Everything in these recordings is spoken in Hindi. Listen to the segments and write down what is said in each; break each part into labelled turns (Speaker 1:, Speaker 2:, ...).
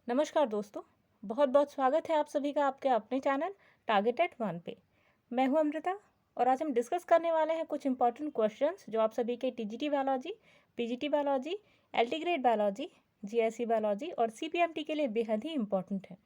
Speaker 1: नमस्कार दोस्तों, बहुत बहुत स्वागत है आप सभी का आपके अपने चैनल टारगेटेड 1 पे। मैं हूं अमृता और आज हम डिस्कस करने वाले हैं कुछ इंपॉर्टेंट क्वेश्चंस जो आप सभी के TGT biology, PGT biology, LT grade biology, GSC biology और सीपीएमटी के लिए बेहद ही इंपॉर्टेंट है।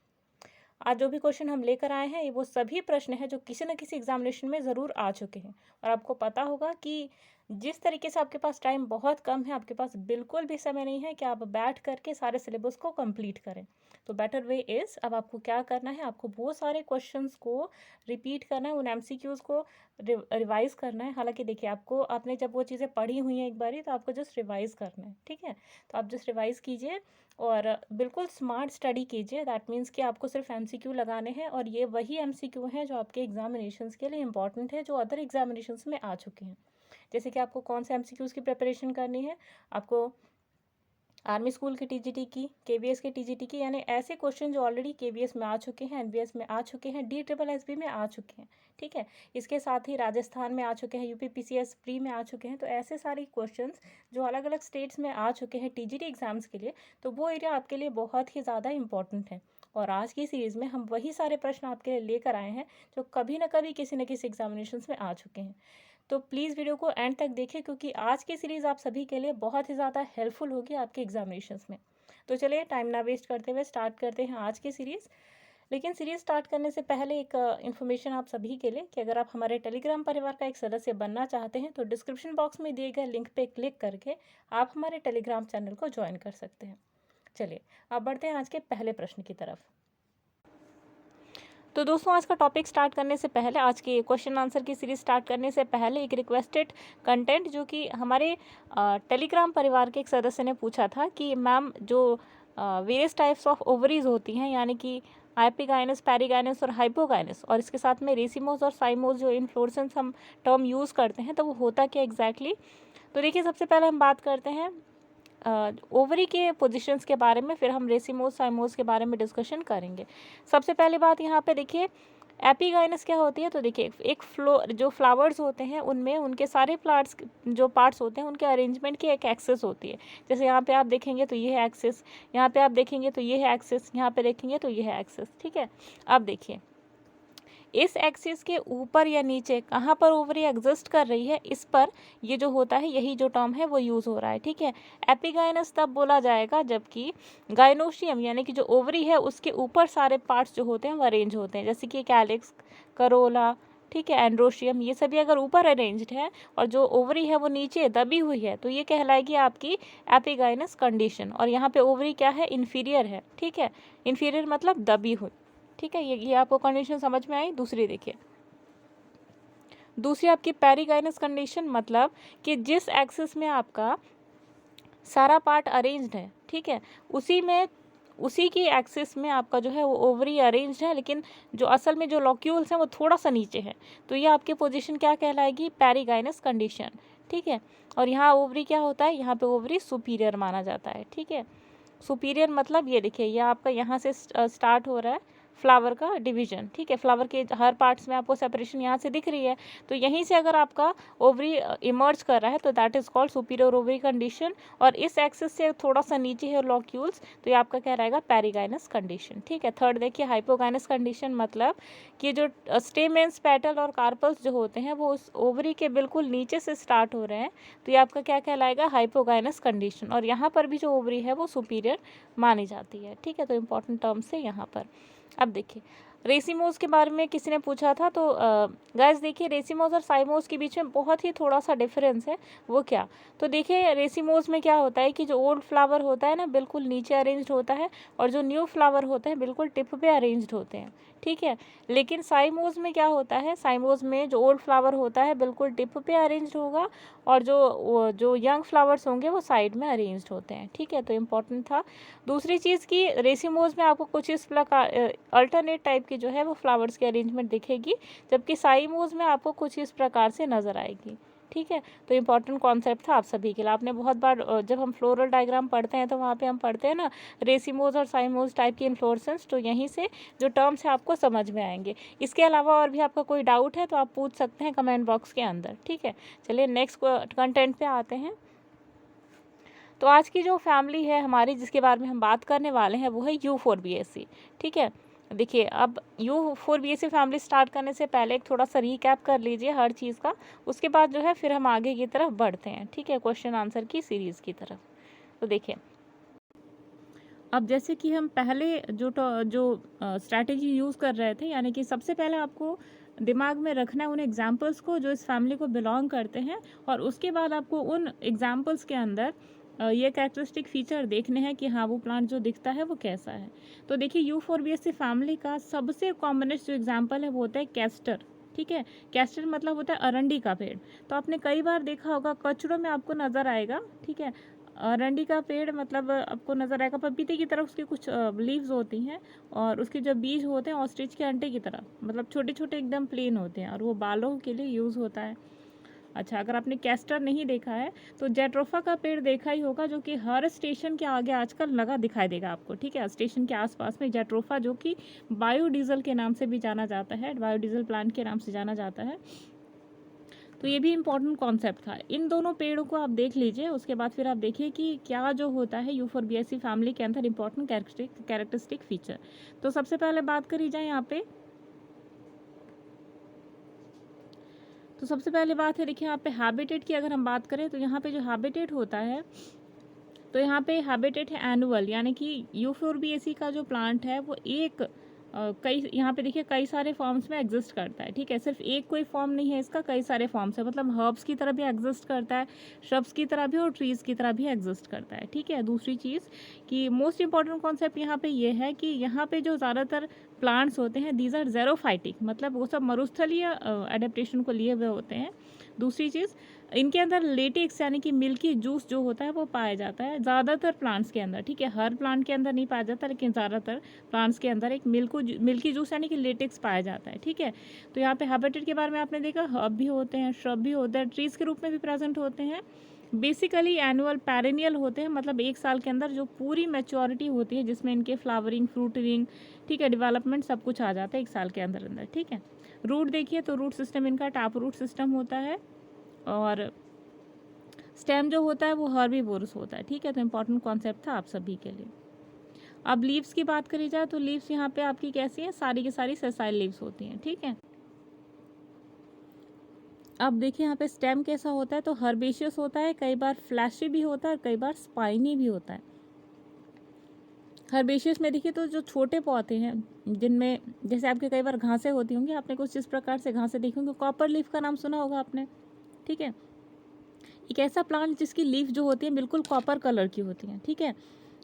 Speaker 1: आज जो भी क्वेश्चन हम लेकर आए हैं वो सभी प्रश्न हैं जो किसी न किसी एग्जामिनेशन में ज़रूर आ चुके हैं और आपको पता होगा कि जिस तरीके से आपके पास टाइम बहुत कम है, आपके पास बिल्कुल भी समय नहीं है कि आप बैठ करके सारे सिलेबस को कंप्लीट करें। तो बेटर वे इज़, अब आपको क्या करना है, आपको वो सारे क्वेश्चंस को रिपीट करना है, उन एमसीक्यूज़ को रिवाइज करना है। हालांकि देखिए, आपने जब वो चीज़ें पढ़ी हुई हैं एक बारी तो आपको जस्ट रिवाइज करना है, ठीक है। तो आप जस्ट रिवाइज कीजिए और बिल्कुल स्मार्ट स्टडी कीजिए। दैट मीन्स कि आपको सिर्फ एमसीक्यू लगाने हैं और ये वही एमसीक्यू हैं जो आपके एग्जामिनेशंस के लिए इंपॉर्टेंट है, जो अदर एग्जामिनेशंस में आ चुके हैं। जैसे कि आपको कौन से एमसीक्यूज़ की प्रिपरेशन करनी है, आपको आर्मी स्कूल के टीजीटी की, केवीएस के टीजीटी की, यानी ऐसे क्वेश्चन जो ऑलरेडी केवीएस में आ चुके हैं, एनवीएस में आ चुके हैं, DSSB में आ चुके हैं, ठीक है। इसके साथ ही राजस्थान में आ चुके हैं, यूपीपीसीएस प्री में आ चुके हैं। तो ऐसे सारे क्वेश्चंस जो अलग अलग स्टेट्स में आ चुके हैं टीजीटी एग्जाम्स के लिए, तो वो एरिया आपके लिए बहुत ही ज़्यादा इंपॉर्टेंट है। और आज की सीरीज़ में हम वही सारे प्रश्न आपके लिए लेकर आए हैं जो कभी ना कभी किसी न किसी एग्जामिनेशंस में आ चुके हैं। तो प्लीज़ वीडियो को एंड तक देखें क्योंकि आज की सीरीज़ आप सभी के लिए बहुत ही ज़्यादा हेल्पफुल होगी आपके एग्जामिनेशंस में। तो चलिए टाइम ना वेस्ट करते हुए स्टार्ट करते हैं आज की सीरीज़। लेकिन सीरीज़ स्टार्ट करने से पहले एक इन्फॉर्मेशन आप सभी के लिए कि अगर आप हमारे टेलीग्राम परिवार का एक सदस्य बनना चाहते हैं तो डिस्क्रिप्शन बॉक्स में दिए गए लिंक पे क्लिक करके आप हमारे टेलीग्राम चैनल को ज्वाइन कर सकते हैं। चलिए अब बढ़ते हैं आज के पहले प्रश्न की तरफ। तो दोस्तों, आज का टॉपिक स्टार्ट करने से पहले, आज की क्वेश्चन आंसर की सीरीज स्टार्ट करने से पहले एक रिक्वेस्टेड कंटेंट जो कि हमारे टेलीग्राम परिवार के एक सदस्य ने पूछा था कि मैम जो वेरियस टाइप्स ऑफ ओवरीज होती हैं, यानी कि एपिगाइनस, पैरीगाइनस और हाइपोगाइनस, और इसके साथ में रेसिमोस और साइमोस जो इन्फ्लोरेसेंस हम टर्म यूज़ करते हैं, तो वो होता क्या एग्जैक्टली। तो देखिए, सबसे पहले हम बात करते हैं ओवरी के पोजीशंस के बारे में, फिर हम रेसिमोस साइमोस के बारे में डिस्कशन करेंगे। सबसे पहली बात यहाँ पे देखिए, एपिगाइनस क्या होती है। तो देखिए, एक जो फ्लावर्स होते हैं उनमें उनके सारे पार्ट्स होते हैं, उनके अरेंजमेंट की एक एक्सेस होती है। जैसे यहाँ पे आप देखेंगे तो ये है एक्सेस, यहाँ पे आप देखेंगे तो ये है एक्सेस, यहाँ पे देखेंगे तो ये है एक्सेस, ठीक है। अब देखिए, इस एक्सिस के ऊपर या नीचे कहाँ पर ओवरी एग्जिस्ट कर रही है, इस पर ये जो होता है, यही जो टर्म है वो यूज़ हो रहा है, ठीक है। एपिगाइनस तब बोला जाएगा जबकि गाइनोशियम यानी कि जो ओवरी है उसके ऊपर सारे पार्ट्स जो होते हैं वो अरेंज होते हैं, जैसे कि कैलिक्स, करोला, ठीक है, एंड्रोशियम, ये सभी अगर ऊपर अरेंज्ड है और जो ओवरी है वो नीचे दबी हुई है तो ये कहलाएगी आपकी एपिगाइनस कंडीशन। और यहाँ पे ओवरी क्या है, इन्फीरियर है, ठीक है। इन्फीरियर मतलब दबी हुई, ठीक है। ये आपको कंडीशन समझ में आई। दूसरी देखिए, दूसरी आपकी पेरिगाइनस कंडीशन, मतलब कि जिस एक्सिस में आपका सारा पार्ट अरेंज्ड है, ठीक है, उसी की एक्सिस में आपका जो है वो ओवरी अरेंज्ड है, लेकिन जो असल में जो लॉक्यूल्स हैं वो थोड़ा सा नीचे है, तो ये आपकी पोजीशन क्या कहलाएगी, पेरिगाइनस कंडीशन, ठीक है। और यहाँ ओवरी क्या होता है, यहाँ पे ओवरी सुपीरियर माना जाता है, ठीक है। सुपीरियर मतलब ये देखिए, ये आपका यहाँ से स्टार्ट हो रहा है फ्लावर का डिवीजन, ठीक है। फ्लावर के हर पार्ट्स में आपको सेपरेशन यहाँ से दिख रही है, तो यहीं से अगर आपका ओवरी इमर्ज कर रहा है तो that is called superior ovary condition. और इस एक्सिस से थोड़ा सा नीचे है लॉक्यूल्स, तो ये आपका क्या रहेगा, पेरिगाइनस कंडीशन, ठीक है। थर्ड देखिए, हाइपोगाइनस कंडीशन, मतलब कि जो स्टेमेंस, पेटल और कार्पल्स जो होते हैं वो उस ओवरी के बिल्कुल नीचे से स्टार्ट हो रहे हैं, तो ये आपका क्या कहलाएगा, हाइपोगाइनस कंडीशन। और यहाँ पर भी जो ओवरी है वो सुपीरियर मानी जाती है, ठीक है। तो इंपॉर्टेंट टर्म्स है यहाँ पर। अब देखिए, रेसिमोस के बारे में किसी ने पूछा था, तो गाइस देखिए, रेसिमोस और साइमोस के बीच में बहुत ही थोड़ा सा डिफरेंस है। वो क्या, तो देखिए, रेसिमोस में क्या होता है कि जो ओल्ड फ्लावर होता है ना बिल्कुल नीचे अरेंज्ड होता है, और जो न्यू फ्लावर होते हैं बिल्कुल टिप पे अरेंज्ड होते हैं, ठीक है। लेकिन साइमोस में क्या होता है, साइमोस में जो ओल्ड फ्लावर होता है बिल्कुल टिप पे अरेंज्ड होगा, और जो यंग फ्लावर्स होंगे वो साइड में अरेंज्ड होते हैं, ठीक है। तो इम्पॉर्टेंट था। दूसरी चीज़ की, रेसिमोस में आपको कुछ इस प्रकार अल्टरनेट टाइप की जो है वो फ्लावर्स की अरेंजमेंट दिखेगी, जबकि साइमोस में आपको कुछ इस प्रकार से नज़र आएगी, ठीक है। तो इम्पॉर्टेंट कॉन्सेप्ट था आप सभी के लिए। आपने बहुत बार जब हम फ्लोरल डायग्राम पढ़ते हैं तो वहाँ पे हम पढ़ते हैं ना रेसिमोस और साइमोस टाइप की इन्फ्लोरेसेंस, तो यहीं से जो टर्म्स है आपको समझ में आएंगे। इसके अलावा और भी आपका कोई डाउट है तो आप पूछ सकते हैं कमेंट बॉक्स के अंदर, ठीक है। चलिए नेक्स्ट कंटेंट पे आते हैं। तो आज की जो फैमिली है हमारी जिसके बारे में हम बात करने वाले हैं वो है U4BSC। ठीक है, देखिए अब U4BSC फैमिली स्टार्ट करने से पहले एक थोड़ा सा रिकैप कर लीजिए हर चीज़ का, उसके बाद जो है फिर हम आगे की तरफ बढ़ते हैं। ठीक है, क्वेश्चन आंसर की सीरीज़ की तरफ। तो देखिए अब जैसे कि हम पहले जो स्ट्रैटेजी यूज़ कर रहे थे, यानी कि सबसे पहले आपको दिमाग में रखना है उन एग्जाम्पल्स को जो इस फैमिली को बिलोंग करते हैं, और उसके बाद आपको उन एग्जाम्पल्स के अंदर ये कैरेक्टरिस्टिक फीचर देखने हैं कि हाँ वो प्लांट जो दिखता है वो कैसा है। तो देखिए U4BSC फैमिली का सबसे कॉमनेस्ट जो एग्जाम्पल है वो होता है कैस्टर। ठीक है, कैस्टर मतलब होता है अरंडी का पेड़। तो आपने कई बार देखा होगा कचड़ों में आपको नज़र आएगा। ठीक है, अरंडी का पेड़ मतलब आपको नज़र आएगा पपीते की तरह उसकी कुछ लीव्स होती हैं, और उसके जो बीज होते हैं ऑस्ट्रिच के अंडे की तरह, मतलब छोटे छोटे एकदम प्लेन होते हैं, और वो बालों के लिए यूज़ होता है। अच्छा, अगर आपने कैस्टर नहीं देखा है तो जेट्रोफा का पेड़ देखा ही होगा, जो कि हर स्टेशन के आगे आजकल लगा दिखाई देगा आपको। ठीक है, स्टेशन के आसपास में जेट्रोफा, जो कि बायोडीजल के नाम से भी जाना जाता है, बायोडीजल प्लांट के नाम से जाना जाता है। तो ये भी इम्पॉर्टेंट कॉन्सेप्ट था। इन दोनों पेड़ों को आप देख लीजिए, उसके बाद फिर आप देखिए कि क्या जो होता है U4BSC फैमिली के अंदर इम्पॉर्टेंट कैरेक्टरिस्टिक फीचर। तो सबसे पहले बात करी जाए यहाँ पे, तो सबसे पहले बात है देखिए यहाँ पे हैबिटेट की अगर हम बात करें तो यहाँ पे जो हैबिटेट होता है, तो यहाँ पे हैबिटेट है एनुअल, यानी कि U4BSC का जो प्लांट है वो एक कई यहाँ पे देखिए कई सारे फॉर्म्स में एग्जिस्ट करता है। ठीक है, सिर्फ एक कोई फॉर्म नहीं है इसका, कई सारे फॉर्म्स है, मतलब हर्ब्स की तरह भी एग्जिस्ट करता है, श्रब्स की तरह भी और ट्रीज़ की तरह भी एग्जिस्ट करता है। ठीक है, दूसरी चीज़ कि मोस्ट इंपॉर्टेंट कॉन्सेप्ट यहाँ पे ये है कि यहाँ पे जो ज़्यादातर प्लांट्स होते हैं दीज आर ज़ेरोफाइटिक, मतलब वो सब मरुस्थलीय एडेप्टेशन को लिए हुए होते हैं। दूसरी चीज़, इनके अंदर लेटेक्स यानी कि मिल्की जूस जो होता है वो पाया जाता है ज़्यादातर प्लांट्स के अंदर। ठीक है, हर प्लांट के अंदर नहीं पाया जाता, लेकिन ज़्यादातर प्लांट्स के अंदर एक मिल्की जूस यानी कि लेटेक्स पाया जाता है। ठीक है, तो यहाँ पे हैबिटेट के बारे में आपने देखा, हर्ब भी होते हैं, श्रब भी होते हैं, ट्रीज़ के रूप में भी प्रेजेंट होते हैं। बेसिकली एनुअल पेरेनियल होते हैं, मतलब एक साल के अंदर जो पूरी मैच्योरिटी होती है जिसमें इनके फ्लावरिंग, फ्रूटरिंग, ठीक है, डेवलपमेंट सब कुछ आ जाता है एक साल के अंदर अंदर। ठीक है, रूट देखिए तो रूट सिस्टम इनका टैप रूट सिस्टम होता है, और स्टेम जो होता है वो हर्बीवोरस होता है। ठीक है, तो इम्पॉर्टेंट कॉन्सेप्ट था आप सभी के लिए। अब लीव्स की बात करी जाए तो लीव्स यहाँ पे आपकी कैसी हैं, सारी की सारी सेसाइल लीव्स होती हैं। ठीक है, अब देखिए यहाँ पे स्टेम कैसा होता है, तो हर्बेशियस होता है, कई बार फ्लैशी भी होता है और कई बार स्पाइनी भी होता है। हर्बेशियस में देखिए तो जो छोटे पौधे हैं जिनमें जैसे आपके कई बार घासें होती होंगी, आपने कुछ इस प्रकार से घासें देखी होंगी, कॉपर लीफ का नाम सुना होगा आपने। ठीक है, एक ऐसा प्लांट जिसकी लीफ जो होती है बिल्कुल कॉपर कलर की होती है। ठीक है,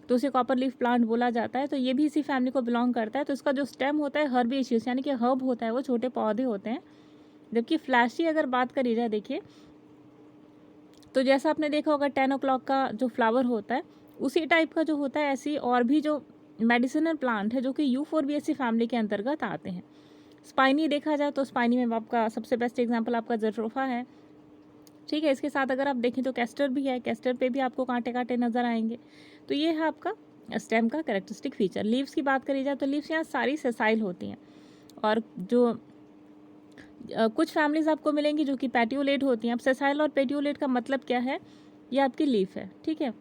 Speaker 1: तो उसे कॉपर लीफ प्लांट बोला जाता है। तो ये भी इसी फैमिली को बिलोंग करता है। तो इसका जो स्टेम होता है हर्बेशियस यानी कि हर्ब होता है, वो छोटे पौधे होते हैं। जबकि फ्लैशी अगर बात करी जाए देखिए, तो जैसा आपने देखा होगा 10 o'clock का जो फ्लावर होता है उसी टाइप का जो होता है, ऐसी और भी जो मेडिसिनल प्लांट है जो कि U4BSC फैमिली के अंतर्गत आते हैं। स्पाइनी देखा जाए तो स्पाइनी में आपका सबसे बेस्ट एग्जाम्पल आपका जेट्रोफा है। ठीक है, इसके साथ अगर आप देखें तो कैस्टर भी है, कैस्टर पे भी आपको कांटे कांटे नज़र आएंगे। तो ये है आपका स्टेम का कैरेक्टरिस्टिक फीचर। लीव्स की बात करी जाए तो लीव्स यहाँ सारी सेसाइल होती हैं, और जो कुछ फैमिलीज आपको मिलेंगी जो कि पैट्यूलेट होती हैं। अब सेसाइल और पैट्यूलेट का मतलब क्या है, ये आपकी लीफ है। ठीक है,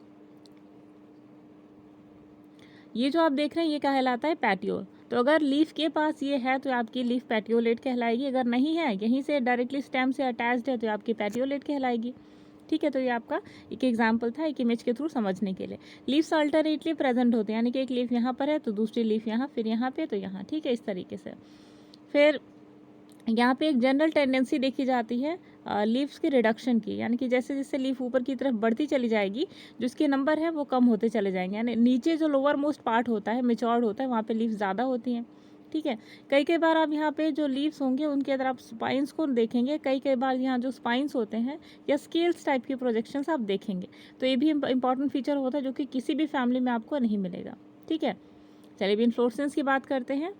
Speaker 1: ये जो आप देख रहे हैं ये कहलाता है पैट्यूल। तो अगर लीफ के पास ये है तो आपकी लीफ पैट्यूलेट कहलाएगी, अगर नहीं है यहीं से डायरेक्टली स्टेम से अटैच्ड है तो आपकी पैट्यूलेट कहलाएगी। ठीक है, तो ये आपका एक एग्जाम्पल था एक इमेज के थ्रू समझने के लिए। लीव्स अल्टरनेटली प्रेजेंट होते हैं, यानी कि एक लीफ यहाँ पर है तो दूसरी लीफ यहाँ, फिर यहाँ पे तो यहाँ। ठीक है, इस तरीके से। फिर यहाँ पे एक जनरल टेंडेंसी देखी जाती है लीव्स की रिडक्शन की, यानी कि जैसे जैसे लीफ ऊपर की तरफ बढ़ती चली जाएगी जो इसके नंबर है वो कम होते चले जाएंगे, यानी नीचे जो लोअर मोस्ट पार्ट होता है मेच्योर्ड होता है वहाँ पे लीव्स ज़्यादा होती हैं। ठीक है, कई बार आप यहाँ पे जो लीव्स होंगे उनके अंदर आप स्पाइंस को देखेंगे, कई बार यहाँ जो स्पाइंस होते हैं या स्केल्स टाइप के प्रोजेक्शंस आप देखेंगे। तो ये भी इंपॉर्टेंट फीचर होता है जो कि किसी भी फैमिली में आपको नहीं मिलेगा। ठीक है, चलिए भी इन्फ्लोरेसेंस की बात करते हैं।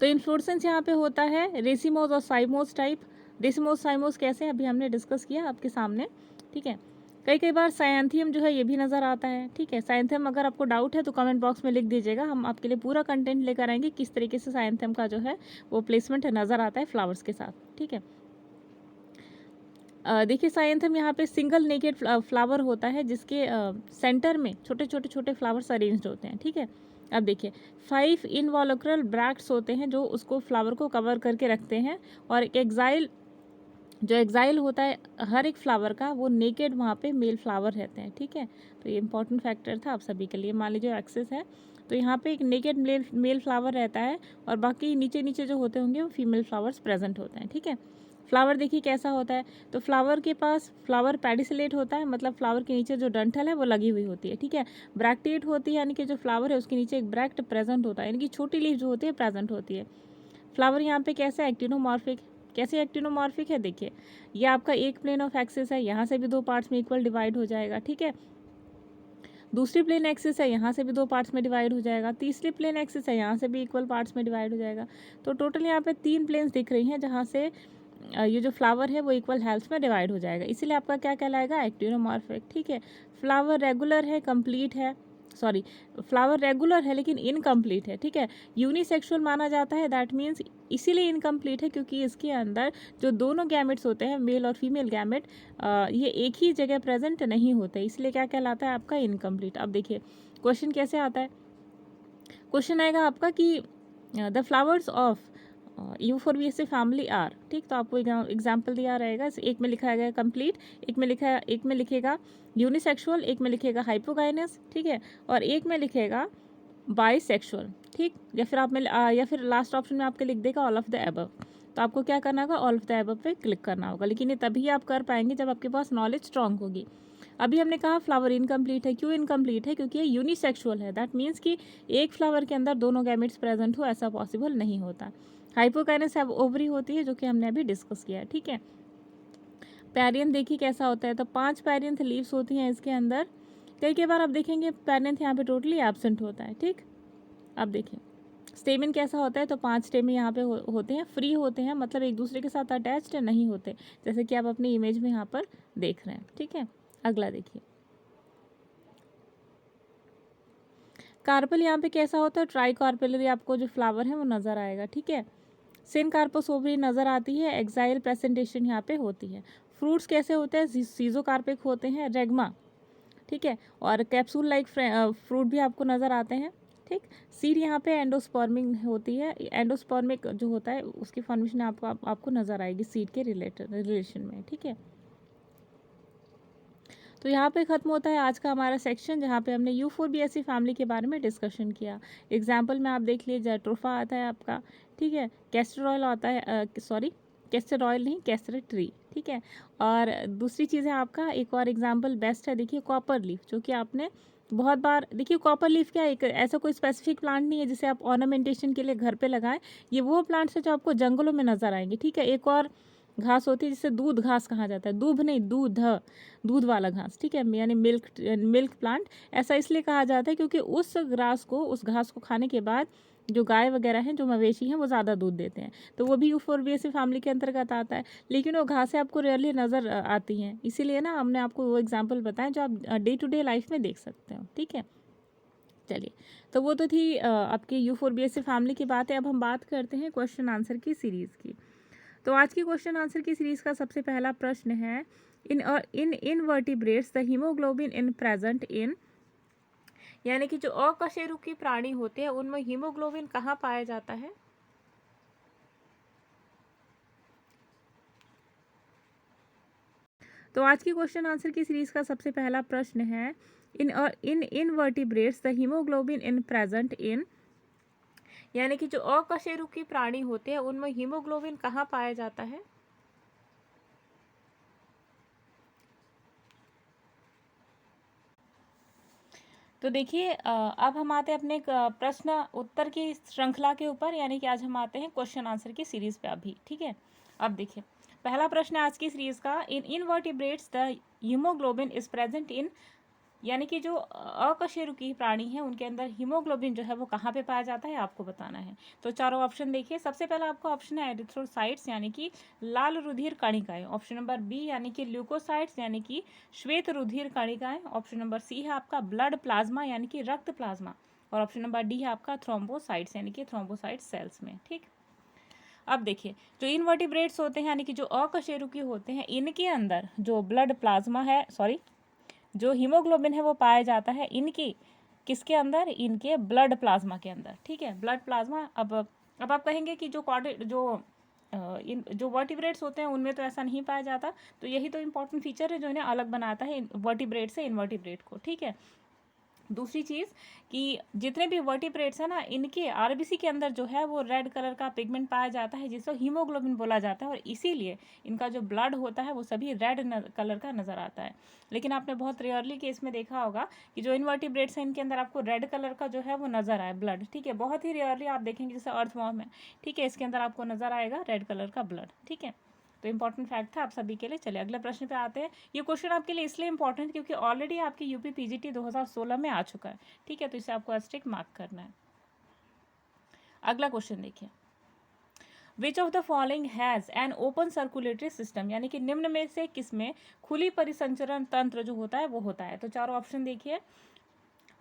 Speaker 1: तो इन्फ्लोरेसेंस यहाँ पे होता है रेसिमोस और साइमोस टाइप। रेसिमोस साइमोस कैसे अभी हमने डिस्कस किया आपके सामने। ठीक है, कई बार साइंथियम जो है ये भी नज़र आता है। ठीक है, साइंथियम अगर आपको डाउट है तो कमेंट बॉक्स में लिख दीजिएगा, हम आपके लिए पूरा कंटेंट लेकर आएंगे किस तरीके से साइंथियम का जो है वो प्लेसमेंट नज़र आता है फ्लावर्स के साथ। ठीक है, देखिए सायंथम यहाँ पे सिंगल नेकेड फ्लावर होता है जिसके सेंटर में छोटे छोटे छोटे फ्लावर्स अरेंज्ड होते हैं, ठीक है। अब देखिए 5 इनवॉल्यूक्रल ब्रैक्ट्स होते हैं जो उसको फ्लावर को कवर करके रखते हैं, और एक एक्साइल, जो एक्साइल होता है हर एक फ्लावर का, वो नेकेड वहाँ पे मेल फ्लावर रहते हैं, ठीक है। तो ये इंपॉर्टेंट फैक्टर था आप सभी के लिए। मान लीजिए एक्सेस है तो यहाँ पे एक नेकेड मेल फ्लावर रहता है, और बाकी नीचे नीचे जो होते होंगे वो फीमेल फ्लावर्स प्रेजेंट होते हैं, ठीक है। फ्लावर देखिए कैसा होता है, तो फ्लावर के पास फ्लावर पेडिसलेट होता है, मतलब फ्लावर के नीचे जो डंठल है वो लगी हुई होती है, ठीक है। ब्रैक्टेट होती है, यानी कि जो फ्लावर है उसके नीचे एक ब्रैक्ट प्रेजेंट होता है, यानी कि छोटी लीफ जो होती है प्रेजेंट होती है। फ्लावर यहाँ पे कैसा एक्टिनोमॉर्फिक, कैसे एक्टिनोमॉर्फिक है, देखिए ये आपका एक प्लेन ऑफ एक्सिस है, यहाँ से भी 2 पार्ट्स में इक्वल डिवाइड हो जाएगा, ठीक है। दूसरी प्लेन एक्सिस है, यहाँ से भी 2 पार्ट्स में डिवाइड हो जाएगा। तीसरी प्लेन एक्सिस है, यहाँ से भी इक्वल पार्ट्स में डिवाइड हो जाएगा। तो टोटल यहाँ पे 3 प्लेन्स दिख रही हैं जहाँ से ये जो फ्लावर है वो इक्वल हेल्थ में डिवाइड हो जाएगा, इसीलिए आपका क्या कहलाएगा, एक्टिनोमॉर्फिक, ठीक है। फ्लावर रेगुलर है, कंप्लीट है, सॉरी फ्लावर रेगुलर है लेकिन इनकम्प्लीट है, ठीक है। यूनिसेक्सुअल माना जाता है, दैट मीन्स इसीलिए इनकम्प्लीट है क्योंकि इसके अंदर जो दोनों गैमेट्स होते हैं, मेल और फीमेल गैमेट, ये एक ही जगह प्रेजेंट नहीं होते, इसलिए क्या कहलाता है आपका, इनकम्प्लीट। अब देखिए क्वेश्चन कैसे आता है, क्वेश्चन आएगा आपका कि the flowers of Euphorbiaceae family are, ठीक। तो आपको एग्जाम्पल दिया रहेगा, एक में लिखा गया कंप्लीट, एक में लिखेगा यूनिसेक्सुअल, एक में लिखेगा हाइपोगाइनस, ठीक है, और एक में लिखेगा बाइसेक्सुअल, ठीक। या फिर या फिर लास्ट ऑप्शन में आपके लिख देगा ऑल ऑफ द एबव। तो आपको क्या करना होगा, ऑल ऑफ द एबव पे क्लिक करना होगा, लेकिन ये तभी आप कर पाएंगे जब आपके पास नॉलेज स्ट्रांग होगी। अभी हमने कहा फ्लावर इनकम्प्लीट है, क्यों इनकम्प्लीट है, क्योंकि ये यूनिसेक्सुअल है, दैट मीन्स कि एक फ्लावर के अंदर दोनों गैमेट्स प्रेजेंट हो, ऐसा पॉसिबल नहीं होता। हाइपोकाइनेस है ओवरी होती है, जो कि हमने अभी डिस्कस किया है, ठीक है। पैरियन देखिए कैसा होता है, तो 5 पैरियंथ लीव्स होती हैं इसके अंदर। कई बार आप देखेंगे पैरियंथ यहाँ पे टोटली एब्सेंट होता है, ठीक। अब देखिए स्टेमिन कैसा होता है, तो 5 स्टेमिन यहाँ पे होते हैं, फ्री होते हैं, मतलब एक दूसरे के साथ अटैच्ड नहीं होते, जैसे कि आप अपनी इमेज में यहाँ पर देख रहे हैं, ठीक है। अगला देखिए कार्पल, यहाँ पे कैसा होता है, ट्राई कार्पेलरी आपको जो फ्लावर है वो नज़र आएगा, ठीक है। सिन कार्पस ओवरी नज़र आती है, एक्साइल प्रेजेंटेशन यहाँ पे होती है। फ्रूट्स कैसे होते हैं, सीजो कार्पिक होते हैं, रेगमा, ठीक है, और कैप्सूल लाइक फ्रूट भी आपको नज़र आते हैं, ठीक। सीड यहाँ पे एंडोस्पर्मिक होती है, एंडोस्पर्मिक जो होता है उसकी फॉर्मेशन आपको नज़र आएगी सीड के रिलेशन में, ठीक है। तो यहाँ पे ख़त्म होता है आज का हमारा सेक्शन, जहाँ पे हमने यूफोरबिएसी फैमिली के बारे में डिस्कशन किया। एग्जाम्पल में आप देख लीजिए, जेट्रोफा आता है आपका, ठीक है, कैस्टर ऑयल आता है, सॉरी कैस्टर ऑयल नहीं, कैस्टर ट्री, ठीक है। और दूसरी चीज़ है आपका, एक और एग्जाम्पल बेस्ट है, देखिए कॉपर लीफ, जो कि आपने बहुत बार देखिए। कॉपर लीफ क्या एक ऐसा कोई स्पेसिफिक प्लांट नहीं है जिसे आप ऑर्नामेंटेशन के लिए घर पे लगाएं, ये वो प्लांट्स है जो आपको जंगलों में नज़र आएंगे, ठीक है। एक और घास होती है जिसे दूध घास कहा जाता है, दूध नहीं, दूध वाला घास, ठीक है, यानी मिल्क प्लांट। ऐसा इसलिए कहा जाता है क्योंकि उस घास को खाने के बाद जो गाय वगैरह हैं, जो मवेशी हैं, वो ज़्यादा दूध देते हैं, तो वो भी यूफोरबिएसी फैमिली के अंतर्गत आता है। लेकिन वो घासें आपको रेयरली नज़र आती हैं, इसीलिए ना हमने आपको वो एग्जाम्पल बताएं जो आप डे टू डे लाइफ में देख सकते हो, ठीक है। चलिए, तो वो तो थी आपकी यूफोरबिएसी फैमिली की बात है। अब हम बात करते हैं क्वेश्चन आंसर की सीरीज़ की। तो आज की क्वेश्चन आंसर की सीरीज का सबसे पहला प्रश्न है, in invertebrates the haemoglobin in present in, यानी कि जो अकशेरुकी प्राणी होते हैं उनमें हीमोग्लोबिन कहाँ पाया जाता है। तो आज की क्वेश्चन आंसर की सीरीज का सबसे पहला प्रश्न है, in invertebrates the haemoglobin in present in, यानी कि जो अकशेरुकी प्राणी होते हैं उनमें हीमोग्लोबिन कहाँ पाया जाता है। तो देखिए अब हम आते हैं अपने प्रश्न उत्तर की श्रृंखला के ऊपर, यानी कि आज हम आते हैं क्वेश्चन आंसर की सीरीज पे अभी, ठीक है। अब देखिए पहला प्रश्न है आज की सीरीज का, in invertebrates the haemoglobin is present in, यानी कि जो अकशेरुकी प्राणी हैं उनके अंदर हीमोग्लोबिन जो है वो कहाँ पे पाया जाता है, आपको बताना है। तो चारों ऑप्शन देखिए, सबसे पहला आपका ऑप्शन है एरिथ्रोसाइट्स, यानी कि लाल रुधिर कणिकाएं। ऑप्शन नंबर बी यानी कि ल्यूकोसाइट्स, यानी कि श्वेत रुधिर कणिकाएं। ऑप्शन नंबर सी है आपका ब्लड प्लाज्मा, यानी कि रक्त प्लाज्मा। और ऑप्शन नंबर डी है आपका थ्रोम्बोसाइट्स, यानी कि थ्रोम्बोसाइट सेल्स में, ठीक। अब देखिए, जो इनवर्टिब्रेट्स होते हैं यानी कि जो अकशेरुकी होते हैं, इनके अंदर जो ब्लड प्लाज्मा है, सॉरी, जो हीमोग्लोबिन है वो पाया जाता है इनकी किसके अंदर, इनके ब्लड प्लाज्मा के अंदर। ठीक है, ब्लड प्लाज्मा। अब आप कहेंगे कि जो वर्टिब्रेट्स होते हैं उनमें तो ऐसा नहीं पाया जाता, तो यही तो इंपॉर्टेंट फीचर है जो इन्हें अलग बनाता है वर्टिब्रेट से इनवर्टिब्रेट को। ठीक है, दूसरी चीज़ कि जितने भी वर्टिब्रेट्स हैं ना, इनके आरबीसी के अंदर जो है वो रेड कलर का पिगमेंट पाया जाता है जिसे हीमोग्लोबिन बोला जाता है, और इसीलिए इनका जो ब्लड होता है वो सभी रेड कलर का नज़र आता है। लेकिन आपने बहुत रेयरली केस में देखा होगा कि जो इनवर्टिब्रेट्स हैं इनके अंदर आपको रेड कलर का जो है वो नज़र आए ब्लड। ठीक है, बहुत ही रेयरली आप देखेंगे, जैसे अर्थवॉर्म है, ठीक है, इसके अंदर आपको नज़र आएगा रेड कलर का ब्लड। ठीक है, तो इंपॉर्टेंट फैक्ट था आप सभी के लिए। चलिए अगले प्रश्न पे आते हैं। ये क्वेश्चन आपके लिए इसलिए इंपॉर्टेंट क्योंकि ऑलरेडी आपकी यूपी पीजीटी 2016 में आ चुका है। ठीक है, तो इसे आपको एस्ट्रिक मार्क करना है। अगला क्वेश्चन देखिए, which of the following has an open circulatory system, यानी कि निम्न में से किसमें खुली परिसंचरण तंत्र जो होता है वो होता है। तो चारों ऑप्शन देखिए।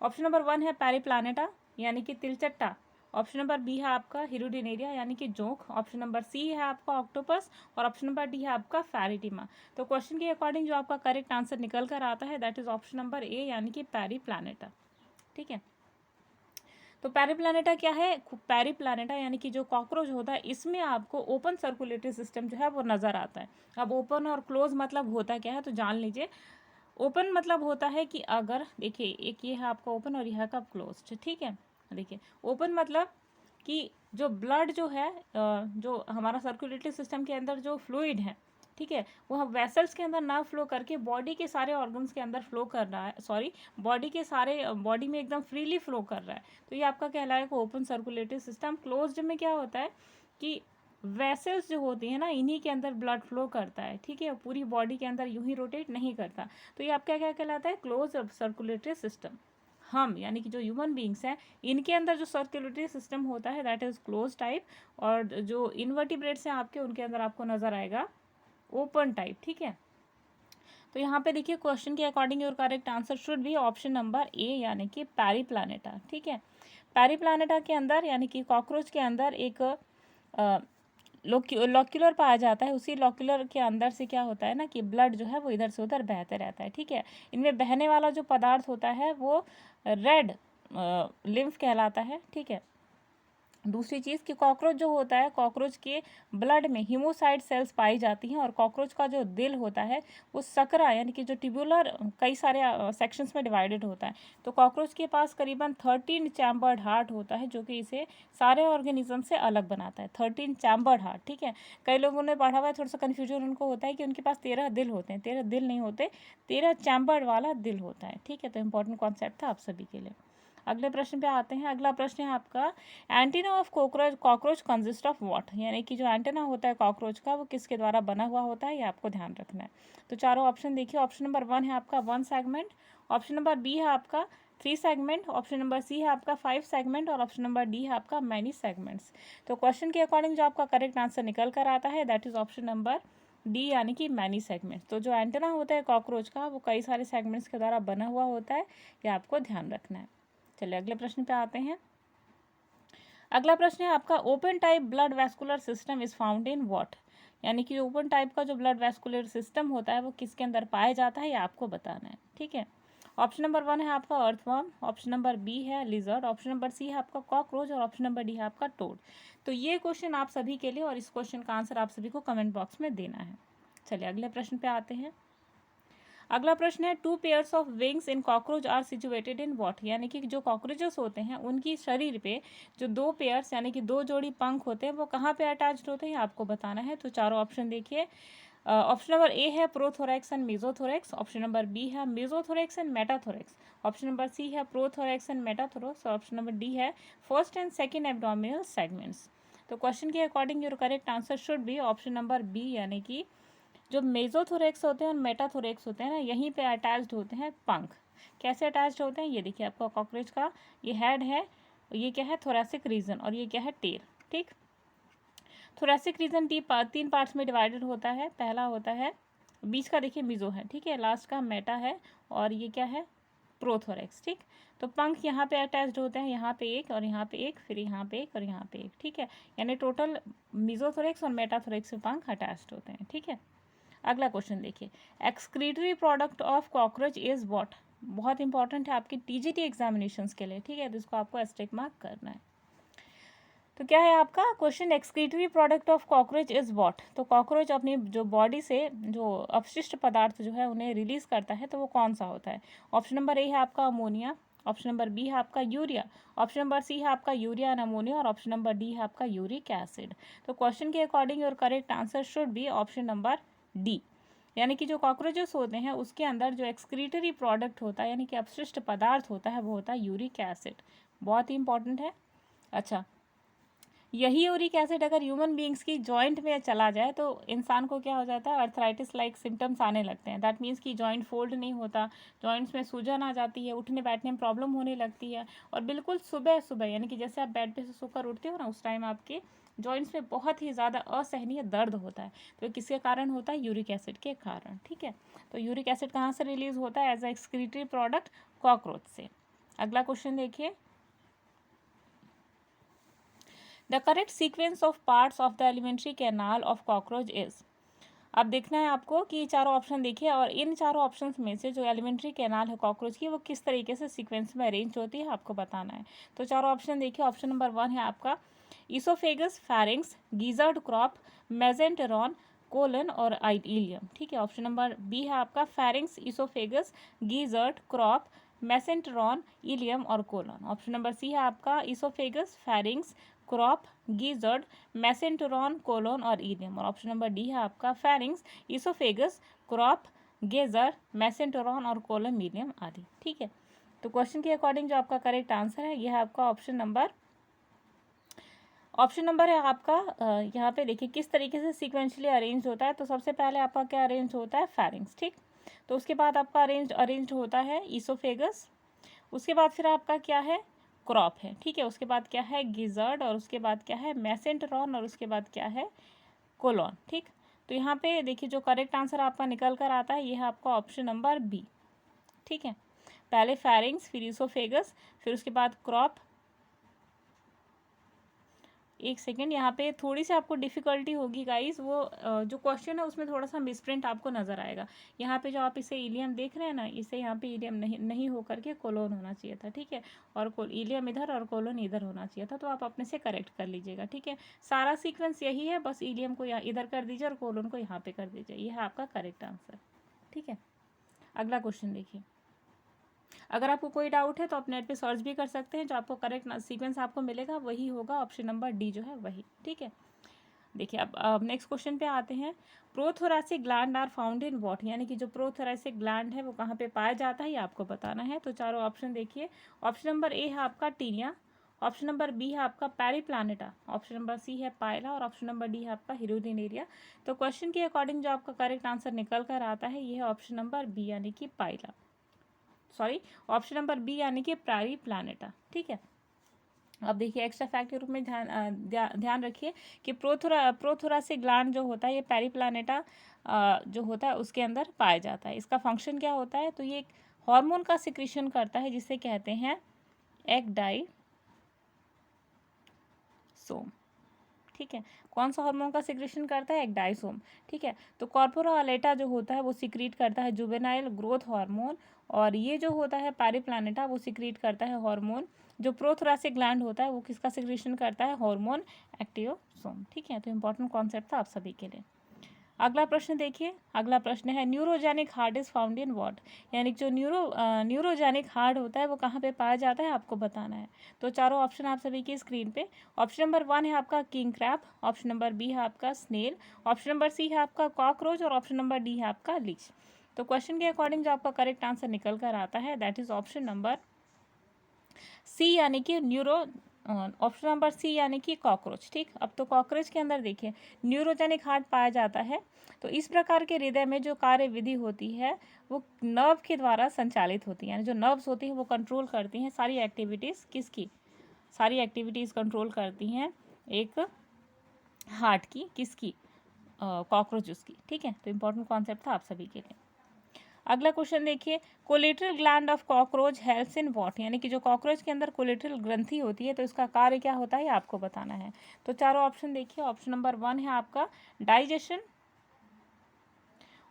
Speaker 1: ऑप्शन नंबर 1 है पैरीप्लानेटा यानी कि तिलचट्टा। ऑप्शन नंबर बी है आपका हिरुडिनेरिया यानी कि जोंक। ऑप्शन नंबर सी है आपका ऑक्टोपस, और ऑप्शन नंबर डी है आपका फैरिटिमा। तो क्वेश्चन के अकॉर्डिंग जो आपका करेक्ट आंसर निकल कर आता है दैट इज ऑप्शन नंबर ए यानी कि पैरीप्लानेटा। ठीक है, तो पैरीप्लानेटा क्या है, पैरीप्लानेटा यानी कि जो कॉकरोच होता है इसमें आपको ओपन सर्कुलेटरी सिस्टम जो है वो नज़र आता है। अब ओपन और क्लोज मतलब होता क्या है तो जान लीजिए। ओपन मतलब होता है कि अगर देखिए, एक ये है आपका ओपन और यह है आपका क्लोज्ड। ठीक है, देखिए ओपन मतलब कि जो ब्लड जो है, जो हमारा सर्कुलेटरी सिस्टम के अंदर जो फ्लूइड है, ठीक है, वो वेसल्स के अंदर ना फ्लो करके बॉडी के सारे ऑर्गन्स के अंदर फ्लो कर रहा है, सॉरी, बॉडी के सारे बॉडी में एकदम फ्रीली फ्लो कर रहा है, तो ये आपका कहलाएगा ओपन सर्कुलेटरी सिस्टम। क्लोज्ड में क्या होता है कि वेसल्स जो होती है ना, इन्हीं के अंदर ब्लड फ्लो करता है। ठीक है, पूरी बॉडी के अंदर यूं ही रोटेट नहीं करता, तो ये आपका क्या कहलाता है, क्लोज सर्कुलेटरी सिस्टम। हम यानी कि जो ह्यूमन बींग्स हैं इनके अंदर जो सर्कुलेटरी सिस्टम होता है दैट इज क्लोज टाइप, और जो इनवर्टिब्रेट्स हैं आपके उनके अंदर आपको नजर आएगा ओपन टाइप। ठीक है, तो यहाँ पे देखिए क्वेश्चन के according your correct answer should भी ऑप्शन नंबर ए यानी कि पैरीप्लानेटा। ठीक है, पैरीप्लानेटा के अंदर यानी कि कॉकरोच के अंदर एक लॉक्यूलर पाया जाता है। उसी लॉक्यूलर के अंदर से क्या होता है ना कि ब्लड जो है वो इधर से उधर बहते रहता है। ठीक है, इनमें बहने वाला जो पदार्थ होता है वो रेड लिम्फ कहलाता है। ठीक है, दूसरी चीज़ कि कॉकरोच जो होता है, कॉकरोच के ब्लड में हीमोसाइट सेल्स पाई जाती हैं, और कॉकरोच का जो दिल होता है वो सकरा यानी कि जो ट्यूबुलर कई सारे सेक्शंस में डिवाइडेड होता है। तो कॉकरोच के पास करीबन 13 चैम्बर्ड हार्ट होता है जो कि इसे सारे ऑर्गेनिज्म से अलग बनाता है। 13 चैम्बर्ड हार्ट। ठीक है, कई लोगों ने पढ़ा हुआ है, थोड़ा सा कन्फ्यूजन उनको होता है कि उनके पास 13 दिल होते हैं। 13 दिल नहीं होते, 13 चैम्बर्ड वाला दिल होता है। ठीक है, तो इंपॉर्टेंट कॉन्सेप्ट था आप सभी के लिए। अगले प्रश्न पे आते हैं। अगला प्रश्न है आपका, antenna of cockroach consist of what, यानी कि जो एंटीना होता है कॉकरोच का वो किसके द्वारा बना हुआ होता है, ये आपको ध्यान रखना है। तो चारों ऑप्शन देखिए। ऑप्शन नंबर 1 है आपका 1 सेगमेंट, ऑप्शन नंबर बी है आपका 3 सेगमेंट, ऑप्शन नंबर सी है आपका 5 सेगमेंट, और ऑप्शन नंबर डी है आपका मैनी सेगमेंट्स। तो क्वेश्चन के अकॉर्डिंग जो आपका करेक्ट आंसर निकल कर आता है that is option number D यानी कि मैनी सेगमेंट्स। तो जो एंटीना होता है कॉकरोच का वो कई सारे सेगमेंट्स के द्वारा बना हुआ होता है, ये आपको ध्यान रखना है। चलिए अगले प्रश्न पे आते हैं। अगला प्रश्न है आपका, open type blood vascular system is found in what, यानी कि ओपन टाइप का जो ब्लड वैस्कुलर सिस्टम होता है वो किसके अंदर पाया जाता है, ये आपको बताना है। ठीक है, ऑप्शन नंबर 1 है आपका अर्थवर्म, ऑप्शन नंबर बी है लिजर्ड, ऑप्शन नंबर सी है आपका कॉकरोच, और ऑप्शन नंबर डी है आपका टोड। तो ये क्वेश्चन आप सभी के लिए, और इस क्वेश्चन का आंसर आप सभी को कमेंट बॉक्स में देना है। चलिए अगले प्रश्न पे आते हैं। अगला प्रश्न है, 2 pairs of wings in cockroach are situated in what, यानी कि जो कॉकरोचेस होते हैं उनकी शरीर पे जो 2 पेयर्स यानी कि 2 जोड़ी पंख होते हैं वो कहाँ पे अटैच्ड होते हैं, आपको बताना है। तो चारों ऑप्शन देखिए। ऑप्शन नंबर ए है prothorax and mesothorax, option number B है mesothorax and metathorax, option number C है प्रोथोरैक्स एंड मेटाथोरैक्स, और ऑप्शन नंबर डी है first and second abdominal segments. तो क्वेश्चन के according your correct answer should be option number B, यानी कि जो मेसोथोरैक्स होते हैं और मेटाथोरैक्स होते हैं ना, यहीं पे अटैच्ड होते हैं पंख। कैसे अटैच्ड होते हैं, ये देखिए आपका कॉकरोच का ये हेड है, ये क्या है थोरैसिक रीजन, और ये क्या है टेल। ठीक, थोरैसिक रीजन 3 पार्ट्स में डिवाइडेड होता है। पहला होता है बीच का देखिए मिजो है, ठीक है, लास्ट का मेटा है, और ये क्या है प्रोथोरेक्स, ठीक। तो पंख यहाँ पे अटैच्ड होते हैं, यहाँ पे एक और यहाँ पे एक, फिर यहाँ पे एक और यहाँ पे एक, ठीक है। यानी टोटल मीजोथोरेक्स और मेटाथोरेक्स में पंख अटैच्ड होते हैं, ठीक है। अगला क्वेश्चन देखिए, excretory product of cockroach is what. बहुत इंपॉर्टेंट है आपकी टीजीटी एग्जामिनेशंस के लिए, ठीक है, तो इसको आपको एस्टेरिक मार्क करना है। तो क्या है आपका question, excretory product of cockroach is what. तो कॉकरोच अपनी जो बॉडी से जो अपशिष्ट पदार्थ जो है उन्हें रिलीज करता है, तो वो कौन सा होता है। ऑप्शन नंबर ए है आपका अमोनिया, ऑप्शन नंबर बी है आपका यूरिया, ऑप्शन नंबर सी है आपका यूरिया एंड अमोनिया, और ऑप्शन नंबर डी है आपका यूरिक एसिड। तो क्वेश्चन के according your correct answer should be option number D. यानी कि जो कॉकरोचेस होते हैं उसके अंदर जो एक्सक्रीटरी प्रोडक्ट होता है यानी कि अपशिष्ट पदार्थ होता है वो होता है यूरिक एसिड। बहुत ही इंपॉर्टेंट है। अच्छा, यही यूरिक एसिड अगर ह्यूमन बींग्स की जॉइंट में चला जाए तो इंसान को क्या हो जाता है, अर्थराइटिस लाइक सिम्टम्स आने लगते हैं। दैट मीन्स कि जॉइंट फोल्ड नहीं होता, जॉइंट्स में सूजन आ जाती है, उठने बैठने में प्रॉब्लम होने लगती है, और बिल्कुल सुबह सुबह यानी कि जैसे आप बेड पे से सोकर उठते हो ना, उस टाइम आपके जॉइंट्स में बहुत ही ज़्यादा असहनीय दर्द होता है। तो किसके कारण होता है, यूरिक एसिड के कारण, ठीक है। तो यूरिक एसिड कहाँ से रिलीज होता है, as a excretory product cockroach से। अगला क्वेश्चन देखिए, the correct sequence of parts of the alimentary canal of cockroach is. अब देखना है आपको कि चारों ऑप्शन देखिए, और इन चारों ऑप्शंस में से जो एलिमेंट्री कैनाल है कॉकरोच की वो किस तरीके से सीक्वेंस में अरेंज होती है आपको बताना है। तो चारों ऑप्शन देखिए, ऑप्शन नंबर 1 है आपका ईसोफेगस, फेरिंग्स, गीजर्ड क्रॉप, मेजेंटेरॉन, कोलन और इलियम, ठीक है। ऑप्शन नंबर बी है आपका फेरिंग्स, ईसोफेगस, गीजर्ड क्रॉप, मेसेंटेरॉन, इलियम और कोलन। ऑप्शन नंबर सी है आपका ईसोफेगस, फेरिंग्स, क्रॉप, गीजर्ड, मेसेंटेरॉन, कोलोन और इलियम, और ऑप्शन नंबर डी है आपका फेरिंग्स, ईसोफेगस, क्रॉप, गेजर, मेसेंटेरॉन और कोलन, इलियम आदि, ठीक है। तो क्वेश्चन के अकॉर्डिंग जो आपका करेक्ट आंसर है यह है आपका ऑप्शन नंबर है आपका। यहाँ पे देखिए किस तरीके से सीक्वेंशली अरेंज होता है। तो सबसे पहले आपका क्या अरेंज होता है, फेरिंग्स, ठीक। तो उसके बाद आपका अरेंज होता है ईसोफेगस, उसके बाद फिर आपका क्या है, क्रॉप है, ठीक है। उसके बाद क्या है, गिजर्ड, और उसके बाद क्या है, मेसेंटेरॉन, और उसके बाद क्या है, कोलोन, ठीक। तो यहाँ पे देखिए जो करेक्ट आंसर आपका निकल कर आता है ये है आपका ऑप्शन नंबर बी, ठीक है। पहले फेरिंग्स, फिर ईसोफेगस, फिर उसके बाद क्रॉप। एक सेकेंड, यहाँ पे थोड़ी सी आपको डिफिकल्टी होगी गाइस, वो जो क्वेश्चन है उसमें थोड़ा सा मिसप्रिंट आपको नजर आएगा। यहाँ पे जो आप इसे इलियम देख रहे हैं ना, इसे यहाँ पे इलियम नहीं होकर के कोलोन होना चाहिए था, ठीक है। और इलियम इधर और कोलोन इधर होना चाहिए था, तो आप अपने से करेक्ट कर लीजिएगा, ठीक है। सारा सीक्वेंस यही है, बस इलियम को यहाँ इधर कर दीजिए और कोलोन को यहाँ पे कर दीजिए, यह है आपका करेक्ट आंसर, ठीक है। अगला क्वेश्चन देखिए, अगर आपको कोई डाउट है तो आप नेट पे सर्च भी कर सकते हैं, जो आपको करेक्ट सीक्वेंस आपको मिलेगा वही होगा, ऑप्शन नंबर डी जो है वही, ठीक है। देखिए अब नेक्स्ट क्वेश्चन पे आते हैं, prothoracic gland are found in what. यानी कि जो प्रोथोरेसिक ग्लैंड है वो कहाँ पे पाया जाता है ये आपको बताना है। तो चारों ऑप्शन देखिए, ऑप्शन नंबर ए है आपका टीनिया, ऑप्शन नंबर बी है आपका पेरीप्लानेटा, ऑप्शन नंबर सी है पायला, और ऑप्शन नंबर डी है आपका हिरुडिनेरिया। तो क्वेश्चन के अकॉर्डिंग जो आपका करेक्ट आंसर निकल कर आता है ये है ऑप्शन नंबर बी यानी कि पायला, सॉरी ऑप्शन नंबर बी यानी कि पेरीप्लानेटा, ठीक है। अब देखिए एक्स्ट्रा फैक्ट के रूप में ध्यान रखिए कि प्रोथोरेसिक ग्लैंड जो होता है ये पेरीप्लानेटा जो होता है उसके अंदर पाया जाता है। इसका फंक्शन क्या होता है, तो ये एक हार्मोन का सिक्रीशन करता है जिसे कहते हैं एक्डाइसोम, ठीक है। कौन सा हार्मोन का सिक्रीशन करता है, एक्डाइसोम, ठीक है। तो कॉर्पोरा अलेटा जो होता है वो सिक्रीट करता है जुवेनाइल ग्रोथ हार्मोन, और ये जो होता है पेरीप्लानेटा वो सिक्रीट करता है हार्मोन, जो प्रोथोरेसिक ग्लैंड होता है वो किसका सिक्रीशन करता है, हार्मोन एक्टियोसोम, ठीक है। तो इंपॉर्टेंट कॉन्सेप्ट था आप सभी के लिए। अगला प्रश्न देखिए, अगला प्रश्न है neurogenic heart is found in what. यानी जो न्यूरोजेनिक हार्ट होता है वो कहाँ पे पाया जाता है आपको बताना है। तो चारों ऑप्शन आप सभी की स्क्रीन पे, ऑप्शन नंबर 1 है आपका king crab, option number B है आपका स्नेल, ऑप्शन नंबर सी है आपका कॉकरोच, और ऑप्शन नंबर डी है आपका लीच। तो क्वेश्चन के अकॉर्डिंग जो आपका करेक्ट आंसर निकल कर आता है that is option number C यानी कि ऑप्शन नंबर सी यानी कि कॉकरोच, ठीक। अब तो कॉकरोच के अंदर देखिए न्यूरोजेनिक हार्ट पाया जाता है। तो इस प्रकार के हृदय में जो कार्य विधि होती है वो नर्व के द्वारा संचालित होती है, यानी जो नर्व्स होती हैं वो कंट्रोल करती हैं सारी एक्टिविटीज़, किसकी, सारी एक्टिविटीज़ कंट्रोल करती हैं एक हार्ट की, किसकी, कॉकरोचेस की, ठीक है। तो इंपॉर्टेंट कॉन्सेप्ट था आप सभी के लिए। अगला क्वेश्चन देखिए, collateral gland of cockroach helps in what, यानी कि जो कॉकरोच के अंदर कोलेटरल ग्रंथि होती है तो इसका कार्य क्या होता है, आपको बताना है। तो चारों ऑप्शन देखिए, ऑप्शन नंबर 1 है आपका डाइजेशन,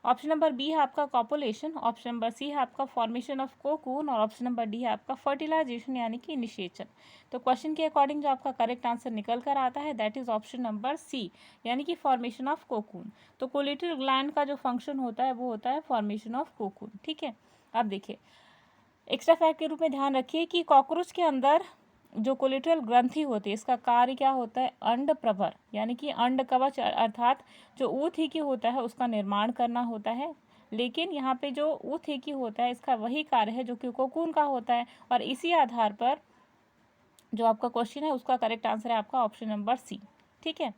Speaker 1: ऑप्शन नंबर बी है आपका कॉपुलेशन, ऑप्शन नंबर सी है आपका फॉर्मेशन ऑफ कोकून, और ऑप्शन नंबर डी है आपका फर्टिलाइजेशन यानी कि इनिशिएशन। तो क्वेश्चन के अकॉर्डिंग जो आपका करेक्ट आंसर निकल कर आता है that is option number C, यानी कि फॉर्मेशन ऑफ कोकून। तो कोलेटरल ग्लैंड का जो फंक्शन होता है वो होता है फॉर्मेशन ऑफ कोकून। ठीक है, अब देखिए एक्स्ट्रा फैक्ट के रूप में ध्यान रखिए कि कॉकरोच के अंदर जो कोलेटरल ग्रंथि होती है इसका कार्य क्या होता है, अंड प्रभर यानी कि अंड कवच अर्थात जो ऊतक होता है उसका निर्माण करना होता है। लेकिन यहाँ पे जो ऊतक होता है इसका वही कार्य है जो कि कोकून का होता है, और इसी आधार पर जो आपका क्वेश्चन है उसका करेक्ट आंसर है आपका ऑप्शन नंबर सी। ठीक है,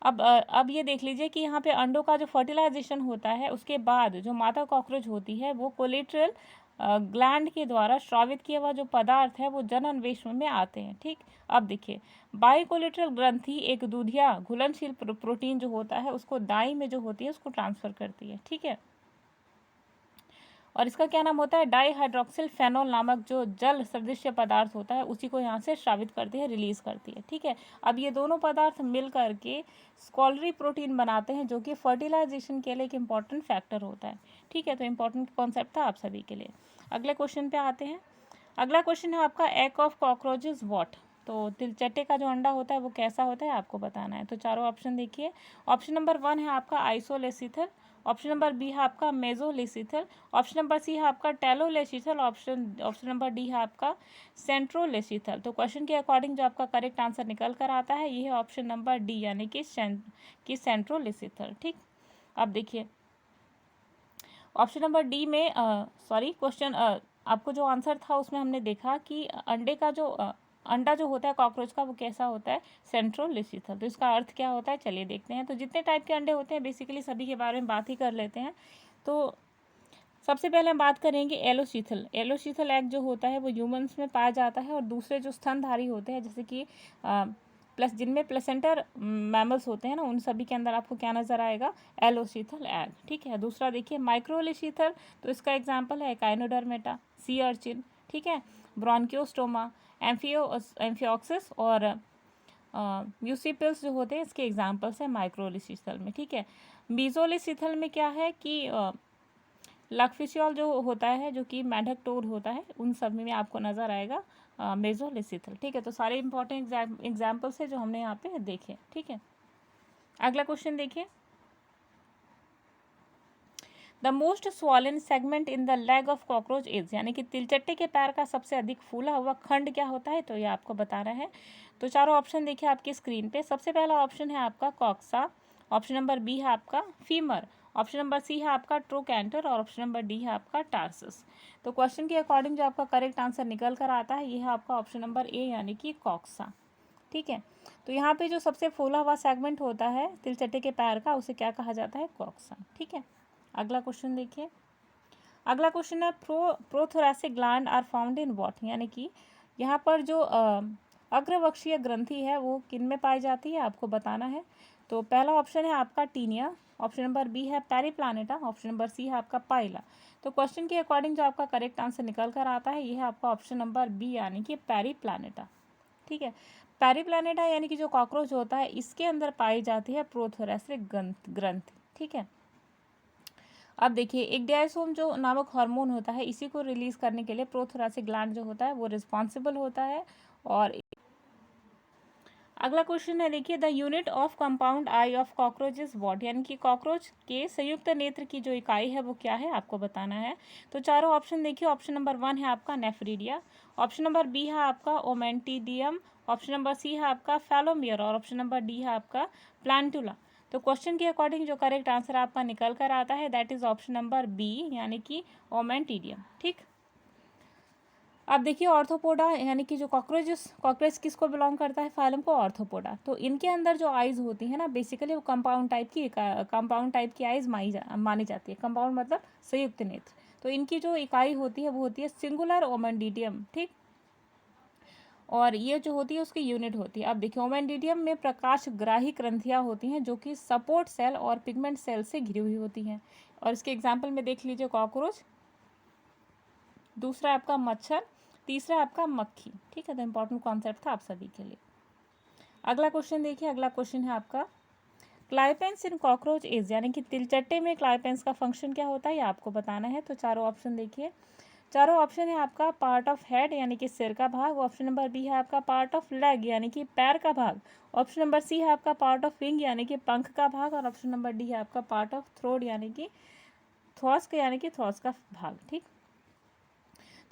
Speaker 1: अब ये देख लीजिए कि यहाँ पे अंडों का जो फर्टिलाइजेशन होता है उसके बाद जो माता कॉकरोच होती है वो कोलेटरल ग्लैंड के द्वारा स्रावित किया हुआ जो पदार्थ है वो जनन में आते हैं। ठीक, अब देखिए बाइकोलेटरल ग्रंथि एक दूधिया घुलनशील प्रोटीन जो होता है उसको दाई में जो होती है उसको ट्रांसफर करती है। ठीक है, और इसका क्या नाम होता है, डाईहाइड्रोक्सिल फेनोल नामक जो जल सदृश पदार्थ होता है उसी को यहाँ से स्रावित करती है, रिलीज करती है। ठीक है, अब ये दोनों पदार्थ मिल करके स्कॉलरी प्रोटीन बनाते हैं जो कि फर्टिलाइजेशन के लिए एक इंपॉर्टेंट फैक्टर होता है। ठीक है, तो इंपॉर्टेंट कॉन्सेप्ट था आप सभी के लिए। अगले क्वेश्चन पे आते हैं। अगला क्वेश्चन है आपका egg of cockroach is what. तो तिलचट्टे का जो अंडा होता है वो कैसा होता है आपको बताना है। तो चारों ऑप्शन देखिए, ऑप्शन नंबर 1 है आपका आइसोलेसिथल, ऑप्शन नंबर बी है आपका मेजोलेसिथल, ऑप्शन नंबर सी है आपका टेलोलेसिथल, ऑप्शन नंबर डी है आपका सेंट्रोलेसिथल। तो क्वेश्चन के अकॉर्डिंग जो आपका करेक्ट आंसर निकल कर आता है ये है ऑप्शन नंबर डी, यानी कि सेंट्रोलेसिथल। ठीक, अब देखिए ऑप्शन नंबर डी में क्वेश्चन आपको जो आंसर था उसमें हमने देखा कि अंडे का जो अंडा जो होता है कॉकरोच का वो कैसा होता है, सेंट्रोलेसिथल। तो इसका अर्थ क्या होता है चलिए देखते हैं। तो जितने टाइप के अंडे होते हैं बेसिकली सभी के बारे में बात ही कर लेते हैं। तो सबसे पहले हम बात करेंगे एलोसीथल। एलोसीथल एग जो होता है वो ह्यूमंस में पाया जाता है, और दूसरे जो स्तनधारी होते हैं जैसे कि प्लस जिनमें प्लेसेंटर मैमल्स होते हैं ना उन सभी के अंदर आपको क्या नज़र आएगा, एलोसीथल एग। ठीक है, दूसरा देखिए माइक्रोलेसीथल, तो इसका एग्जांपल है एकाइनोडर्मेटा, सी अर्चिन, ठीक है, ब्रोंकियोस्टोमा, एम्फियोक्सिस और म्यूसिपल्स जो होते हैं इसके एग्जांपल्स हैं माइक्रोलेसीथल में। ठीक है, मीजोलेसीथल में क्या है कि लकफिशियल जो होता है जो कि मेंढक टोड होता है उन सब में आपको नज़र आएगा मेजोलेसिथल। ठीक है, तो सारे इंपॉर्टेंट एग्जाम्पल्स है जो हमने यहाँ पे देखे। ठीक है, अगला क्वेश्चन देखिए, the most swollen segment in the leg of cockroach is, यानी कि तिलचट्टे के पैर का सबसे अधिक फूला हुआ खंड क्या होता है, तो ये आपको बताना है। तो चारों ऑप्शन देखिए आपकी स्क्रीन पे। सबसे पहला ऑप्शन है आपका कॉक्सा, ऑप्शन नंबर बी है आपका फीमर, ऑप्शन नंबर सी है आपका ट्रोकैंटर, और ऑप्शन नंबर डी है आपका टार्सस। तो क्वेश्चन के अकॉर्डिंग जो आपका करेक्ट आंसर निकल कर आता है ये है आपका ऑप्शन नंबर ए, यानी कि कॉक्सा। ठीक है, तो यहाँ पे जो सबसे फूला हुआ सेगमेंट होता है तिलचट्टे के पैर का उसे क्या कहा जाता है, कॉक्सा। ठीक है, अगला क्वेश्चन देखिए। अगला क्वेश्चन है prothoracic gland are found in what, यानी कि यहाँ पर जो अग्रवक्षीय ग्रंथि है वो किन में पाई जाती है आपको बताना है। तो पहला ऑप्शन है आपका टीनिया, ऑप्शन नंबर बी है पेरिप्लानेटा, ऑप्शन नंबर सी है आपका पाइला। तो क्वेश्चन के अकॉर्डिंग जो आपका करेक्ट आंसर निकल कर आता है ये है आपका ऑप्शन नंबर बी, यानी कि पेरिप्लानेटा। ठीक है, पेरिप्लानेटा यानी कि जो कॉकरोच होता है इसके अंदर पाई जाती है प्रोथोरेसिक ग्रंथि। ठीक है, अब देखिए एक डायसोम जो नामक हार्मोन होता है इसी को रिलीज करने के लिए प्रोथोरेसिक ग्लैंड जो होता है वो रिस्पॉन्सिबल होता है। और अगला क्वेश्चन है देखिए, the unit of compound I of cockroach is what, यानी कि कॉकरोच के संयुक्त नेत्र की जो इकाई है वो क्या है आपको बताना है। तो चारों ऑप्शन देखिए, ऑप्शन नंबर 1 है आपका नेफ्रीडिया, ऑप्शन नंबर बी है आपका ओमेंटिडियम, ऑप्शन नंबर सी है आपका फैलोमियर, और ऑप्शन नंबर डी है आपका प्लांटुला। तो क्वेश्चन के अकॉर्डिंग जो करेक्ट आंसर आपका निकल कर आता है that is option number B, यानी कि ओमेंटिडियम। ठीक, अब देखिए ऑर्थोपोडा यानी कि जो कॉकरोच किसको बिलोंग करता है, फाइलम को ऑर्थोपोडा। तो इनके अंदर जो आइज होती है ना बेसिकली वो कंपाउंड टाइप की आइज मानी जाती है। कंपाउंड मतलब संयुक्त नेत्र। तो इनकी जो इकाई होती है वो होती है सिंगुलर ओमेंडिडियम। ठीक, और ये जो होती है उसकी यूनिट होती है। अब देखिए ओमेंडिडियम में प्रकाश ग्राही ग्रंथियाँ होती हैं जो कि सपोर्ट सेल और पिगमेंट सेल से घिरी हुई होती हैं। और इसके एग्जाम्पल में देख लीजिए कॉकरोच, दूसरा आपका मच्छर, तीसरा आपका मक्खी। ठीक है, तो इंपॉर्टेंट कॉन्सेप्ट था आप सभी के लिए। अगला क्वेश्चन देखिए, अगला क्वेश्चन है आपका क्लाइपेंस इन कॉकरोच इज, यानी कि तिलचट्टे में क्लाइपेंस का फंक्शन क्या होता है ये आपको बताना है। तो चारों ऑप्शन देखिए, चारों ऑप्शन है आपका पार्ट ऑफ हेड यानी कि सिर का भाग, ऑप्शन नंबर बी है आपका पार्ट ऑफ लेग यानी कि पैर का भाग, ऑप्शन नंबर सी है आपका पार्ट ऑफ विंग यानी कि पंख का भाग, और ऑप्शन नंबर डी है आपका पार्ट ऑफ थ्रोट यानी कि थॉर्स यानी कि थॉर्स का भाग। ठीक,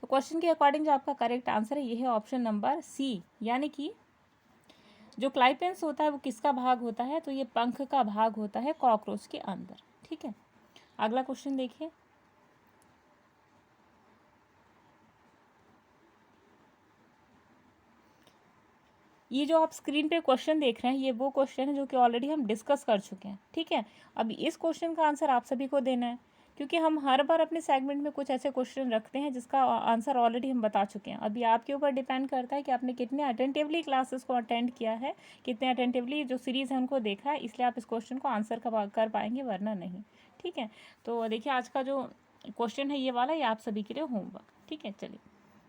Speaker 1: तो क्वेश्चन के अकॉर्डिंग जो आपका करेक्ट आंसर है ये है ऑप्शन नंबर सी, यानी कि जो क्लाइपेंस होता है वो किसका भाग होता है, तो ये पंख का भाग होता है कॉकरोच के अंदर। ठीक है, अगला क्वेश्चन देखिए, ये जो आप स्क्रीन पे क्वेश्चन देख रहे हैं ये वो क्वेश्चन है जो कि ऑलरेडी हम डिस्कस कर चुके हैं। ठीक है, अब इस क्वेश्चन का आंसर आप सभी को देना है, क्योंकि हम हर बार अपने सेगमेंट में कुछ ऐसे क्वेश्चन रखते हैं जिसका आंसर ऑलरेडी हम बता चुके हैं। अभी आपके ऊपर डिपेंड करता है कि आपने कितने अटेंटिवली क्लासेस को अटेंड किया है, कितने अटेंटिवली जो सीरीज़ है उनको देखा है, इसलिए आप इस क्वेश्चन को आंसर कर पाएंगे, वरना नहीं। ठीक है, तो देखिए आज का जो क्वेश्चन है ये वाला, ये आप सभी के लिए होमवर्क। ठीक है, चलिए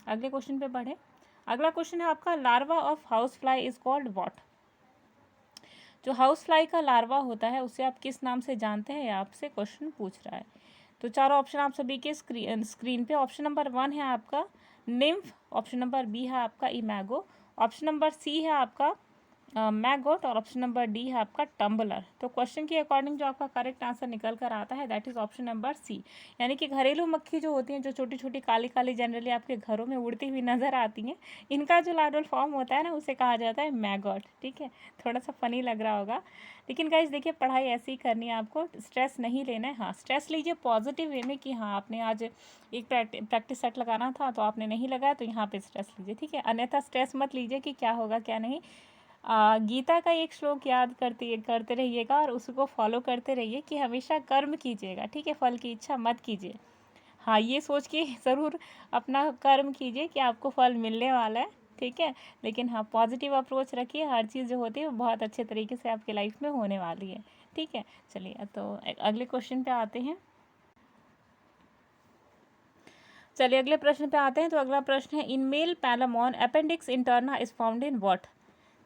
Speaker 1: अगले क्वेश्चन पे बढ़े। अगला क्वेश्चन है आपका larva of house fly is called what. जो हाउस फ्लाई का लार्वा होता है उसे आप किस नाम से जानते हैं, आपसे क्वेश्चन पूछ रहा है। तो चारों ऑप्शन आप सभी के स्क्रीन पे, ऑप्शन नंबर 1 है आपका निम्फ, ऑप्शन नंबर बी है आपका इमैगो, ऑप्शन नंबर सी है आपका मैगोट, और ऑप्शन नंबर डी है आपका टम्बलर। तो क्वेश्चन के अकॉर्डिंग जो आपका करेक्ट आंसर निकल कर आता है that is option number C, यानी कि घरेलू मक्खी जो होती हैं, जो छोटी छोटी काली काली जनरली आपके घरों में उड़ती हुई नजर आती हैं, इनका जो लार्वल फॉर्म होता है ना उसे कहा जाता है मैगोट। ठीक है, थोड़ा सा फनी लग रहा होगा, लेकिन गाइस देखिए पढ़ाई ऐसी ही करनी है, आपको स्ट्रेस नहीं लेना है। हाँ, स्ट्रेस लीजिए पॉजिटिव वे में कि हाँ आपने आज एक प्रैक्टिस सेट लगाना था तो आपने नहीं लगाया, तो यहाँ पे स्ट्रेस लीजिए। ठीक है, अन्यथा स्ट्रेस मत लीजिए कि क्या होगा क्या नहीं। गीता का एक श्लोक याद करते रहिएगा और उसको फॉलो करते रहिए कि हमेशा कर्म कीजिएगा। ठीक है, फल की इच्छा मत कीजिए। हाँ, ये सोच के ज़रूर अपना कर्म कीजिए कि आपको फल मिलने वाला है। ठीक है, लेकिन हाँ पॉजिटिव अप्रोच रखिए, हर चीज़ जो होती है वो बहुत अच्छे तरीके से आपके लाइफ में होने वाली है। ठीक है, चलिए तो अगले क्वेश्चन पे आते हैं। चलिए अगले प्रश्न पे आते हैं। तो अगला प्रश्न है in male Palaemon appendix interna is found in what.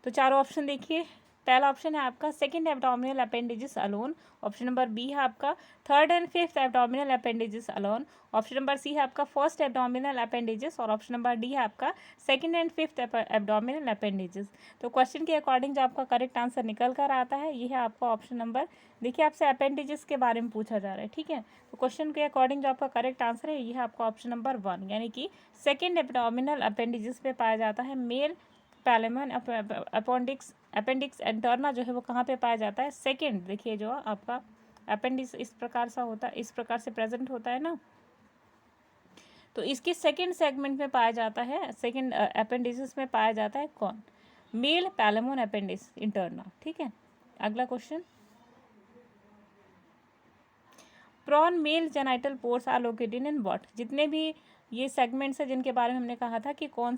Speaker 1: तो चारों ऑप्शन देखिए, पहला ऑप्शन है आपका second abdominal appendages alone, option number B है आपका third and fifth abdominal appendages alone, option number C है आपका फर्स्ट एब्डोमिनल अपेंडेजेस, और ऑप्शन नंबर डी है आपका second and fifth abdominal appendages. तो क्वेश्चन के अकॉर्डिंग जो आपका करेक्ट आंसर निकल कर आता है ये है आपका ऑप्शन नंबर, देखिए आपसे अपेंडेजेस के बारे में पूछा जा रहा है। ठीक है, तो क्वेश्चन के अकॉर्डिंग जो आपका करेक्ट आंसर है ये है आपका ऑप्शन नंबर 1, यानी कि सेकेंड एब्डोमिनल अपेंडेजेस पे पाया जाता है मेल पैलेमन अपेंडिक्स इंटरना जो है वो कहाँ पे पाया जाता है, सेकंड। देखिए जो आपका अपेंडिक्स इस प्रकार सा होता है, इस प्रकार से प्रेजेंट होता है ना, तो इसके सेकंड सेगमेंट में पाया जाता है, सेकंड अपेंडिक्स में पाया जाता है कौन, मेल पैलेमोन अपेंडिक्स इंटरना। ठीक है, अगला question, prawn male genital pores are located in what. जितने भी ये सेगमेंट्स है जिनके बारे में हमने कहा था कि कौन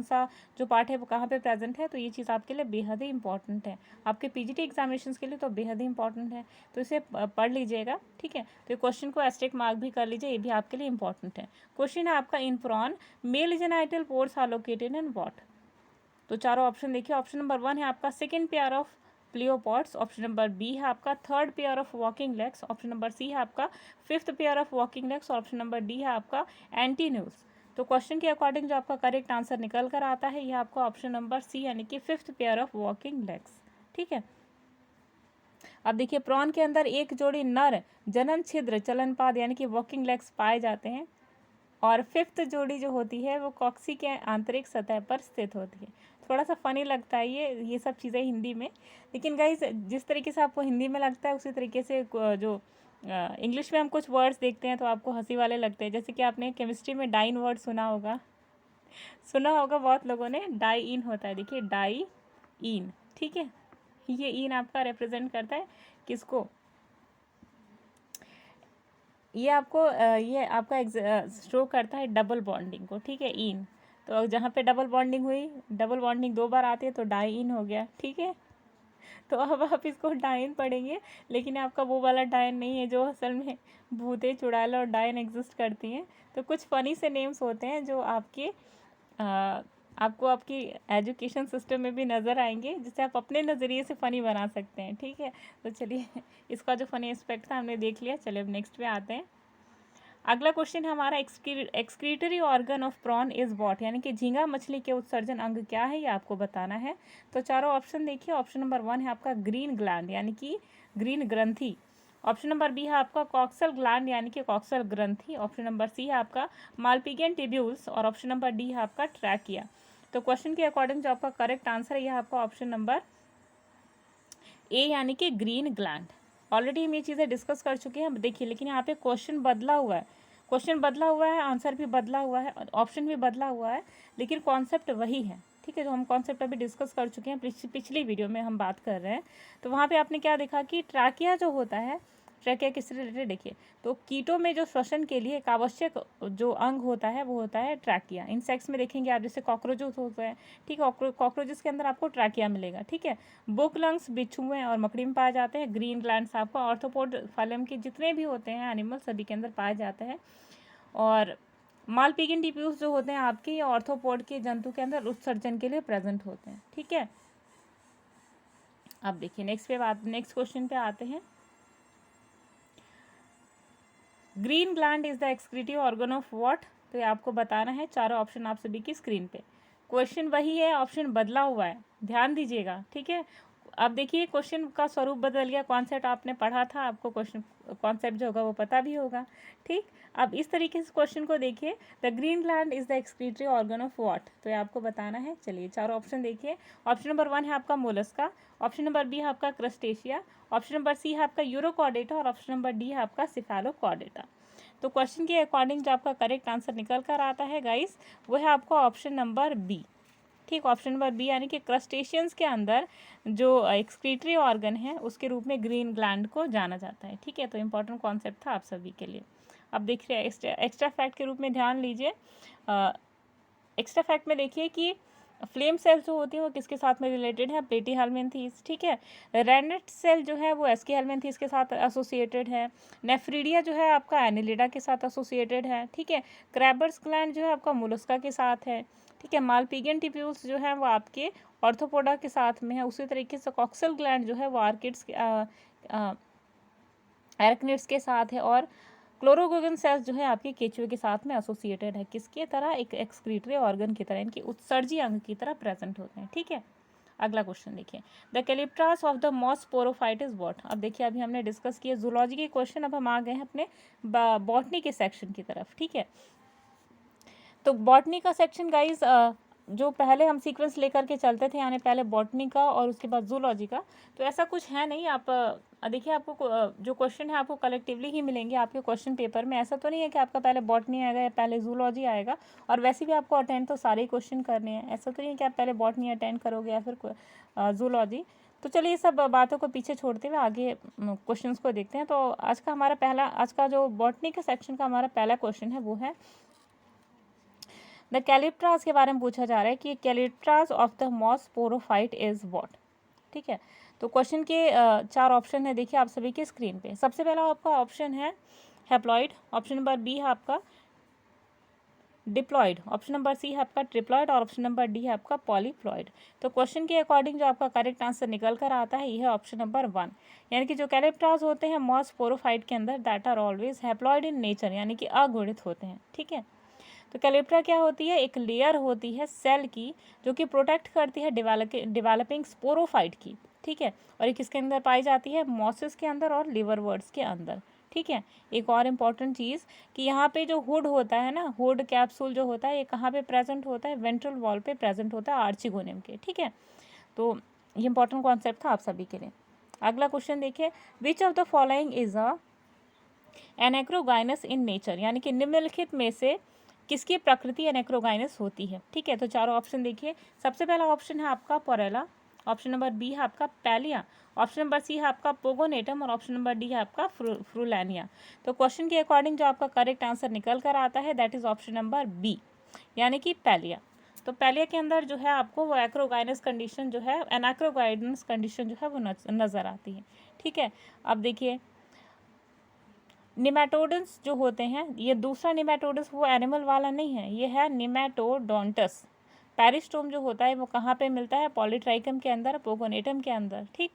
Speaker 1: सा जो पार्ट है वो कहाँ पे प्रेजेंट है, तो ये चीज़ आपके लिए बेहद ही इंपॉर्टेंट है, आपके पीजीटी एग्जामिनेशंस के लिए तो बेहद ही इंपॉर्टेंट है, तो इसे पढ़ लीजिएगा। ठीक है, तो ये क्वेश्चन को एस्टेरिक मार्क भी कर लीजिए, ये भी आपके लिए इंपॉर्टेंट है। क्वेश्चन है आपका in prawn male genital pores are located in what. तो चारों ऑप्शन देखिए, ऑप्शन नंबर 1 है आपका second pair of pleopods, option number B है आपका third pair of walking legs, option number C है आपका fifth pair of walking legs, और ऑप्शन नंबर डी है आपका एंटीन्यूज। तो क्वेश्चन के अकॉर्डिंग जो आपका करेक्ट आंसर निकल कर आता है यह आपका ऑप्शन नंबर सी, यानी कि fifth pair of walking legs. ठीक है, अब देखिए प्रॉन के अंदर एक जोड़ी नर जनन छिद्र चलनपाद यानी कि वॉकिंग लेग्स पाए जाते हैं, और फिफ्थ जोड़ी जो होती है वो कॉक्सी के आंतरिक सतह पर स्थित होती है। थोड़ा सा फनी लगता है ये सब चीज़ें हिंदी में, लेकिन गाइस जिस तरीके से आपको हिंदी में लगता है उसी तरीके से जो इंग्लिश में हम कुछ वर्ड्स देखते हैं तो आपको हंसी वाले लगते हैं। जैसे कि आपने केमिस्ट्री में डाइन वर्ड सुना होगा बहुत लोगों ने, डाई इन होता है, देखिए डाई इन। ठीक है, ये इन आपका रिप्रेजेंट करता है किसको, ये आपका शो करता है डबल बॉन्डिंग को। ठीक है, इन, तो जहाँ पे डबल बॉन्डिंग हुई, डबल बॉन्डिंग 2 बार आती है तो डाई इन हो गया। ठीक है, तो अब आप इसको डायन पढ़ेंगे, लेकिन आपका वो वाला डायन नहीं है जो असल में भूते, चुड़ैल और डायन एग्जिस्ट करती हैं। तो कुछ फ़नी से नेम्स होते हैं जो आपको आपकी एजुकेशन सिस्टम में भी नज़र आएंगे, जिसे आप अपने नज़रिए से फ़नी बना सकते हैं। ठीक है, तो चलिए इसका जो फ़नी एस्पेक्ट था हमने देख लिया। चलिए अब नेक्स्ट पे आते हैं। अगला क्वेश्चन हमारा, excretory organ of prawn is what, यानी कि झींगा मछली के उत्सर्जन अंग क्या है, ये आपको बताना है। तो चारों ऑप्शन देखिए। ऑप्शन नंबर 1 है आपका ग्रीन ग्लैंड, यानी कि ग्रीन ग्रंथि। ऑप्शन नंबर बी है आपका कॉक्सल ग्लैंड, यानी कि कॉक्सल ग्रंथि। ऑप्शन नंबर सी है आपका मालपिगियन टिब्यूल्स, और ऑप्शन नंबर डी है आपका ट्रैकिया। तो क्वेश्चन के अकॉर्डिंग जो आपका करेक्ट आंसर है यह आपका ऑप्शन नंबर ए, यानी कि ग्रीन ग्लैंड। ऑलरेडी हम ये चीज़ें डिस्कस कर चुके हैं। देखिए, लेकिन यहाँ पे क्वेश्चन बदला हुआ है, क्वेश्चन बदला हुआ है, आंसर भी बदला हुआ है, ऑप्शन भी बदला हुआ है, लेकिन कॉन्सेप्ट वही है। ठीक है, जो हम कॉन्सेप्ट अभी डिस्कस कर चुके हैं, पिछली वीडियो में हम बात कर रहे हैं। तो वहाँ पे आपने क्या देखा कि ट्रैकिया जो होता है, ट्रैकिया किससे रिलेटेड, देखिए तो कीटों में जो श्वसन के लिए एक आवश्यक जो अंग होता है वो होता है ट्रैकिया। इंसेक्ट्स में देखेंगे आप, जैसे कॉकरोचेस होते हैं, ठीक है, कॉकरोचेस के अंदर आपको ट्रैकिया मिलेगा। ठीक है, बुक लंग्स बिच्छुएं और मकड़ी में पाए जाते हैं। ग्रीन ग्लैंड्स आपको ऑर्थोपोड फाइलम के जितने भी होते हैं एनिमल, सभी के अंदर पाए जाते हैं। और मालपिगियन टिब्यूल्स जो होते हैं आपके, ये ऑर्थोपोड के जंतु के अंदर उत्सर्जन के लिए प्रेजेंट होते हैं। ठीक है, अब देखिए नेक्स्ट क्वेश्चन पे आते हैं। Green gland is the excretive organ of what, तो ये आपको बताना है। चारों ऑप्शन आप सभी की स्क्रीन पे। क्वेश्चन वही है, ऑप्शन बदला हुआ है, ध्यान दीजिएगा। ठीक है, अब देखिए क्वेश्चन का स्वरूप बदल गया, कॉन्सेप्ट आपने पढ़ा था, आपको क्वेश्चन कॉन्सेप्ट जो होगा वो पता भी होगा। ठीक, अब इस तरीके से क्वेश्चन को देखिए, the green gland is the excretory organ of what, तो ये आपको बताना है। चलिए चारों ऑप्शन देखिए। ऑप्शन नंबर 1 है आपका मोलस्का, ऑप्शन नंबर बी है आपका क्रस्टेशिया, ऑप्शन नंबर सी है आपका यूरोकॉर्डेटा, और ऑप्शन नंबर डी है आपका सिफेलोकॉर्डेटा। तो क्वेश्चन के अकॉर्डिंग जो आपका करेक्ट आंसर निकल कर आता है गाइस, वो है आपका ऑप्शन नंबर बी। ठीक, ऑप्शन नंबर बी, यानी कि क्रस्टेशियंस के अंदर जो एक्सक्रीटरी ऑर्गन है उसके रूप में ग्रीन ग्लैंड को जाना जाता है। ठीक है, तो इंपॉर्टेंट कॉन्सेप्ट था आप सभी के लिए। अब देख रहे हैं एक्स्ट्रा फैक्ट के रूप में ध्यान लीजिए। एक्स्ट्रा फैक्ट में देखिए कि फ्लेम सेल जो होती है वो किसके साथ में रिलेटेड है, प्लेटी हेलमिन्थीस। ठीक है, रेनेट सेल जो है वो एस्की हेलमिन्थीस के साथ एसोसिएटेड है। नेफ्रीडिया जो है आपका एनिलिडा के साथ एसोसिएटेड है। ठीक है, क्रैबर्स ग्लैंड जो है आपका मोलस्का के साथ है। ठीक है, मालपिगियन टिब्यूल्स जो है वो आपके ऑर्थोपोडा के साथ में है। उसी तरीके से कॉक्सल ग्लैंड जो है वो एरकनिड्स के साथ है। और क्लोरोगोगन सेल्स जो है आपके केचुए के साथ में एसोसिएटेड है, किसके तरह, एक एक्सक्रीटरी ऑर्गन की तरह, इनकी उत्सर्जी अंग की तरह प्रेजेंट होते हैं। ठीक है, अगला क्वेश्चन देखिए, the calyptras of the moss sporophyte is what. अब देखिए अभी हमने डिस्कस किया जूलॉजी के क्वेश्चन, अब हम आ गए हैं अपने बॉटनी के सेक्शन की तरफ। ठीक है, तो बॉटनी का सेक्शन गाइज, जो पहले हम सीक्वेंस लेकर के चलते थे, यानी पहले बॉटनी का और उसके बाद जूलॉजी का, तो ऐसा कुछ है नहीं। आप देखिए, आपको जो क्वेश्चन है आपको कलेक्टिवली ही मिलेंगे आपके क्वेश्चन पेपर में। ऐसा तो नहीं है कि आपका पहले बॉटनी आएगा या पहले जूलॉजी आएगा, और वैसे भी आपको अटेंड तो सारे ही क्वेश्चन करने हैं। ऐसा तो नहीं है कि आप पहले बॉटनी अटेंड करोगे या फिर जूलॉजी। तो चलिए ये सब बातों को पीछे छोड़ते हुए आगे क्वेश्चंस को देखते हैं। तो आज का जो बॉटनी के सेक्शन का हमारा पहला क्वेश्चन है वो है द कैलिप्ट्रास के बारे में पूछा जा रहा है कि calyptras of the moss sporophyte is what. ठीक है, तो क्वेश्चन के 4 ऑप्शन है, देखिए आप सभी के स्क्रीन पे। सबसे पहला आपका ऑप्शन है हैप्लॉइड, ऑप्शन नंबर बी है आपका डिप्लॉइड, ऑप्शन नंबर सी है आपका ट्रिप्लॉइड, और ऑप्शन नंबर डी है आपका पॉलीप्लॉइड। तो क्वेश्चन के अकॉर्डिंग जो आपका करेक्ट आंसर निकल कर आता है ये है ऑप्शन नंबर 1, यानी कि जो कैलिप्ट्रास होते हैं मॉस स्पोरोफाइट के अंदर, that are always haploid in nature, यानी कि अगुणित होते हैं। ठीक है, तो कैलिप्ट्रा क्या होती है, एक लेयर होती है सेल की जो कि प्रोटेक्ट करती है डेवलपिंग स्पोरोफाइट की। ठीक है, और ये किसके अंदर पाई जाती है, मॉसेस के अंदर और लिवरवर्ट्स के अंदर। ठीक है, एक और इम्पॉर्टेंट चीज़ कि यहाँ पे जो हुड होता है ना, हुड कैप्सूल जो होता है, ये कहाँ पे प्रेजेंट होता है, वेंट्रल वॉल पे प्रेजेंट होता है आर्चिगोनियम के। ठीक है, तो ये इंपॉर्टेंट कॉन्सेप्ट था आप सभी के लिए। अगला क्वेश्चन देखिए, which of the following is anacrogynous in nature, यानी कि निम्नलिखित में से किसकी प्रकृति एनेक्रोगाइनस होती है। ठीक है, तो चारों ऑप्शन देखिए। सबसे पहला ऑप्शन है आपका पोरेला, ऑप्शन नंबर बी है आपका पैलिया, ऑप्शन नंबर सी है आपका पोगोनेटम, और ऑप्शन नंबर डी है आपका फ्रूलानिया। तो क्वेश्चन के अकॉर्डिंग जो आपका करेक्ट आंसर निकल कर आता है that is option number B, यानी कि पैलिया। तो पहले के अंदर जो है आपको वो एक्रोगाइनस कंडीशन जो है, एनाक्रोगाइनस कंडीशन जो है वो नज़र आती है। ठीक है, अब देखिए निमेटोडेंस जो होते हैं, ये दूसरा निमेटोडस वो एनिमल वाला नहीं है, ये है निमेटोडोंटस। पेरिस्टोम जो होता है वो कहाँ पे मिलता है? पॉलीट्राइकम के अंदर, पोगोनेटम के अंदर। ठीक,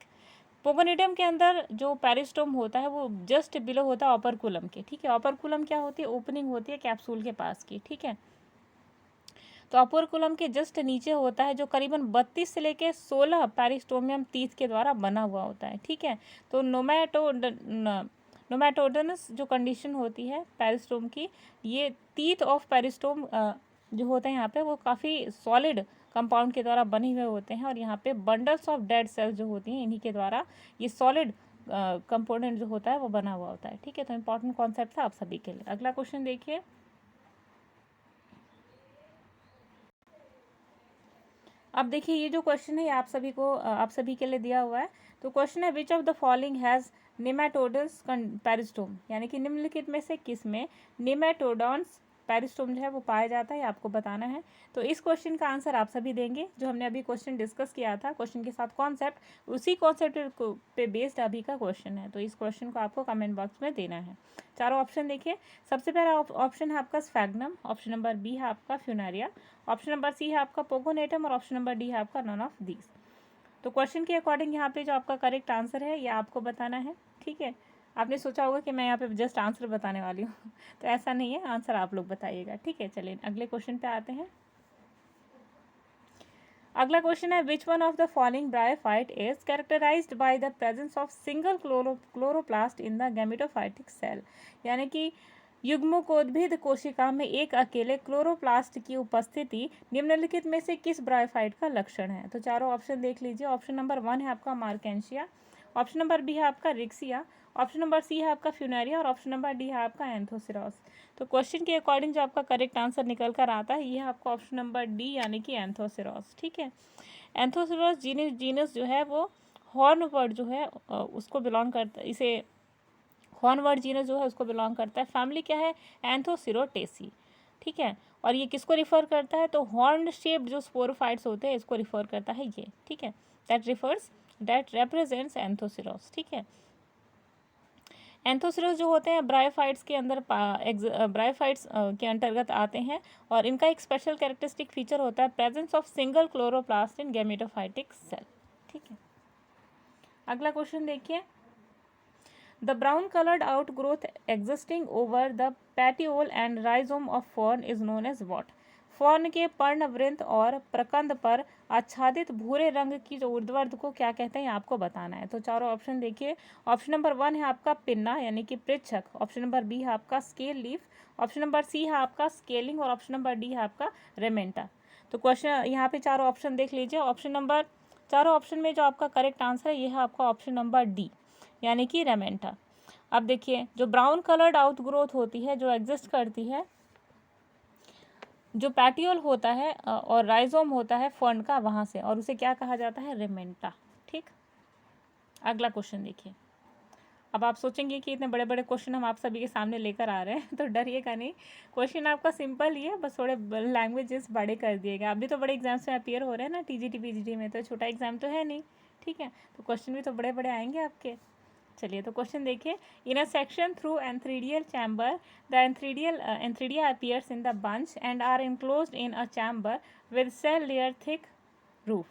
Speaker 1: पोगोनेटम के अंदर जो पेरिस्टोम होता है वो जस्ट बिलो होता है ऑपरकुलम के। ठीक है, ऑपरकुलम क्या होती है? ओपनिंग होती है कैप्सूल के पास की। ठीक है, तो ऑपरकुलम के जस्ट नीचे होता है जो करीबन 32 से लेके 16 पेरिस्टोमियम टीथ के द्वारा बना हुआ होता है। ठीक है, तो नोमैटोडनस जो कंडीशन होती है पेरिस्टोम की, ये टीथ ऑफ पेरिस्टोम जो होते हैं यहाँ पे वो काफ़ी सॉलिड कंपाउंड के द्वारा बने हुए होते हैं, और यहाँ पे बंडल्स ऑफ डेड सेल्स जो होती हैं इन्हीं के द्वारा ये सॉलिड कंपोनेंट जो होता है वो बना हुआ होता है। ठीक है, तो इंपॉर्टेंट कॉन्सेप्ट था आप सभी के लिए। अगला क्वेश्चन देखिए, अब देखिए ये जो क्वेश्चन है ये आप सभी के लिए दिया हुआ है। तो क्वेश्चन है which of the following has nematodous peristome, यानी कि निम्नलिखित में से किस में निमेटोडॉन्स पेरिस्टोम जो है वो पाया जाता है, आपको बताना है। तो इस क्वेश्चन का आंसर आप सभी देंगे जो हमने अभी क्वेश्चन डिस्कस किया था, क्वेश्चन के साथ कॉन्सेप्ट, उसी कॉन्सेप्ट पे बेस्ड अभी का क्वेश्चन है। तो इस क्वेश्चन को आपको कमेंट बॉक्स में देना है। चारों ऑप्शन देखिए, सबसे पहला ऑप्शन है आपका स्फैग्नम, ऑप्शन नंबर बी है आपका फ्यूनारिया, ऑप्शन नंबर सी है आपका पोगोनेटम, और ऑप्शन नंबर डी है आपका नॉन ऑफ दीज। तो क्वेश्चन के अकॉर्डिंग यहाँ पे जो आपका करेक्ट आंसर है ये आपको बताना है। ठीक है, आपने सोचा होगा कि मैं यहाँ पे जस्ट आंसर बताने वाली हूँ तो ऐसा नहीं है, आंसर आप लोग बताइएगा। ठीक है, चलिए अगले क्वेश्चन पे आते हैं। अगला क्वेश्चन है which one of the following bryophyte is characterised by the presence of single chloroplast in the gametophytic cell, यानी कि युग्मकोद्भिद कोशिका में एक अकेले क्लोरोप्लास्ट की उपस्थिति निम्नलिखित में से किस ब्रायोफाइट का लक्षण है? तो चारों ऑप्शन देख लीजिए। ऑप्शन नंबर 1 है आपका मार्केंशिया, ऑप्शन नंबर बी है आपका रिक्सिया, ऑप्शन नंबर सी है आपका फ्यूनेरिया, और ऑप्शन नंबर डी है आपका एंथोसिरोस। तो क्वेश्चन के अकॉर्डिंग जो आपका करेक्ट आंसर निकल कर आता है ये है आपका ऑप्शन नंबर डी, यानी कि एंथोसिरोस। ठीक है, एंथोसिरोस जीनस जो है वो हॉर्नवर्ड जो है उसको बिलोंग करता है, इसे हॉर्नवर्ड जीनस जो है उसको बिलोंग करता है। फैमिली क्या है? एंथोसिरोटेसी। ठीक है, और ये किसको रिफर करता है? तो हॉर्न शेप्ड जो स्पोरोफाइट्स होते हैं इसको रिफर करता है ये। ठीक है, दैट रेप्रेजेंट्स एंथोसिरोस। ठीक है, एंथोसिरोस जो होते हैं ब्रायोफाइट्स के अंदर ब्रायोफाइट्स के अंतर्गत आते हैं, और इनका एक स्पेशल कैरेक्टरिस्टिक फीचर होता है presence of single chloroplast in gametophytic cell. ठीक है, अगला क्वेश्चन देखिए, the brown coloured outgrowth existing over the petiole and rhizome of fern is known as what? Fern के पर्णवृंत और प्रकंद पर आच्छादित भूरे रंग की जो ऊर्ध्वार्ध को क्या कहते हैं आपको बताना है। तो चारों ऑप्शन देखिए। ऑप्शन नंबर 1 है आपका पिन्ना, यानी कि पृच्छक, ऑप्शन नंबर बी है आपका scale leaf, option number C है आपका स्केलिंग, और ऑप्शन नंबर डी है आपका रेमेंटा। तो क्वेश्चन यहाँ पे चारों ऑप्शन देख लीजिए। चारों ऑप्शन में जो आपका करेक्ट आंसर है ये है आपका ऑप्शन नंबर डी, यानी कि रेमेंटा। अब देखिए जो ब्राउन कलर्ड आउटग्रोथ होती है, जो एग्जिस्ट करती है, जो पैटियोल होता है और राइजोम होता है फर्न का, वहाँ से, और उसे क्या कहा जाता है? रेमेंटा। ठीक, अगला क्वेश्चन देखिए। अब आप सोचेंगे कि इतने बड़े बड़े क्वेश्चन हम आप सभी के सामने लेकर आ रहे हैं, तो डरिएगा नहीं, क्वेश्चन आपका सिंपल ही है, बस थोड़े लैंग्वेजेस बड़े कर दिएगा। अभी तो बड़े एग्जाम्स में अपीयर हो रहे हैं ना टीजीटी पीजीटी में, तो छोटा एग्जाम तो है नहीं। ठीक है, तो क्वेश्चन भी तो बड़े बड़े आएंगे आपके। चलिए तो क्वेश्चन देखिए, in a section through antheridial chamber the antheridia appears in the bunch and are enclosed in a chamber with cell layer thick roof,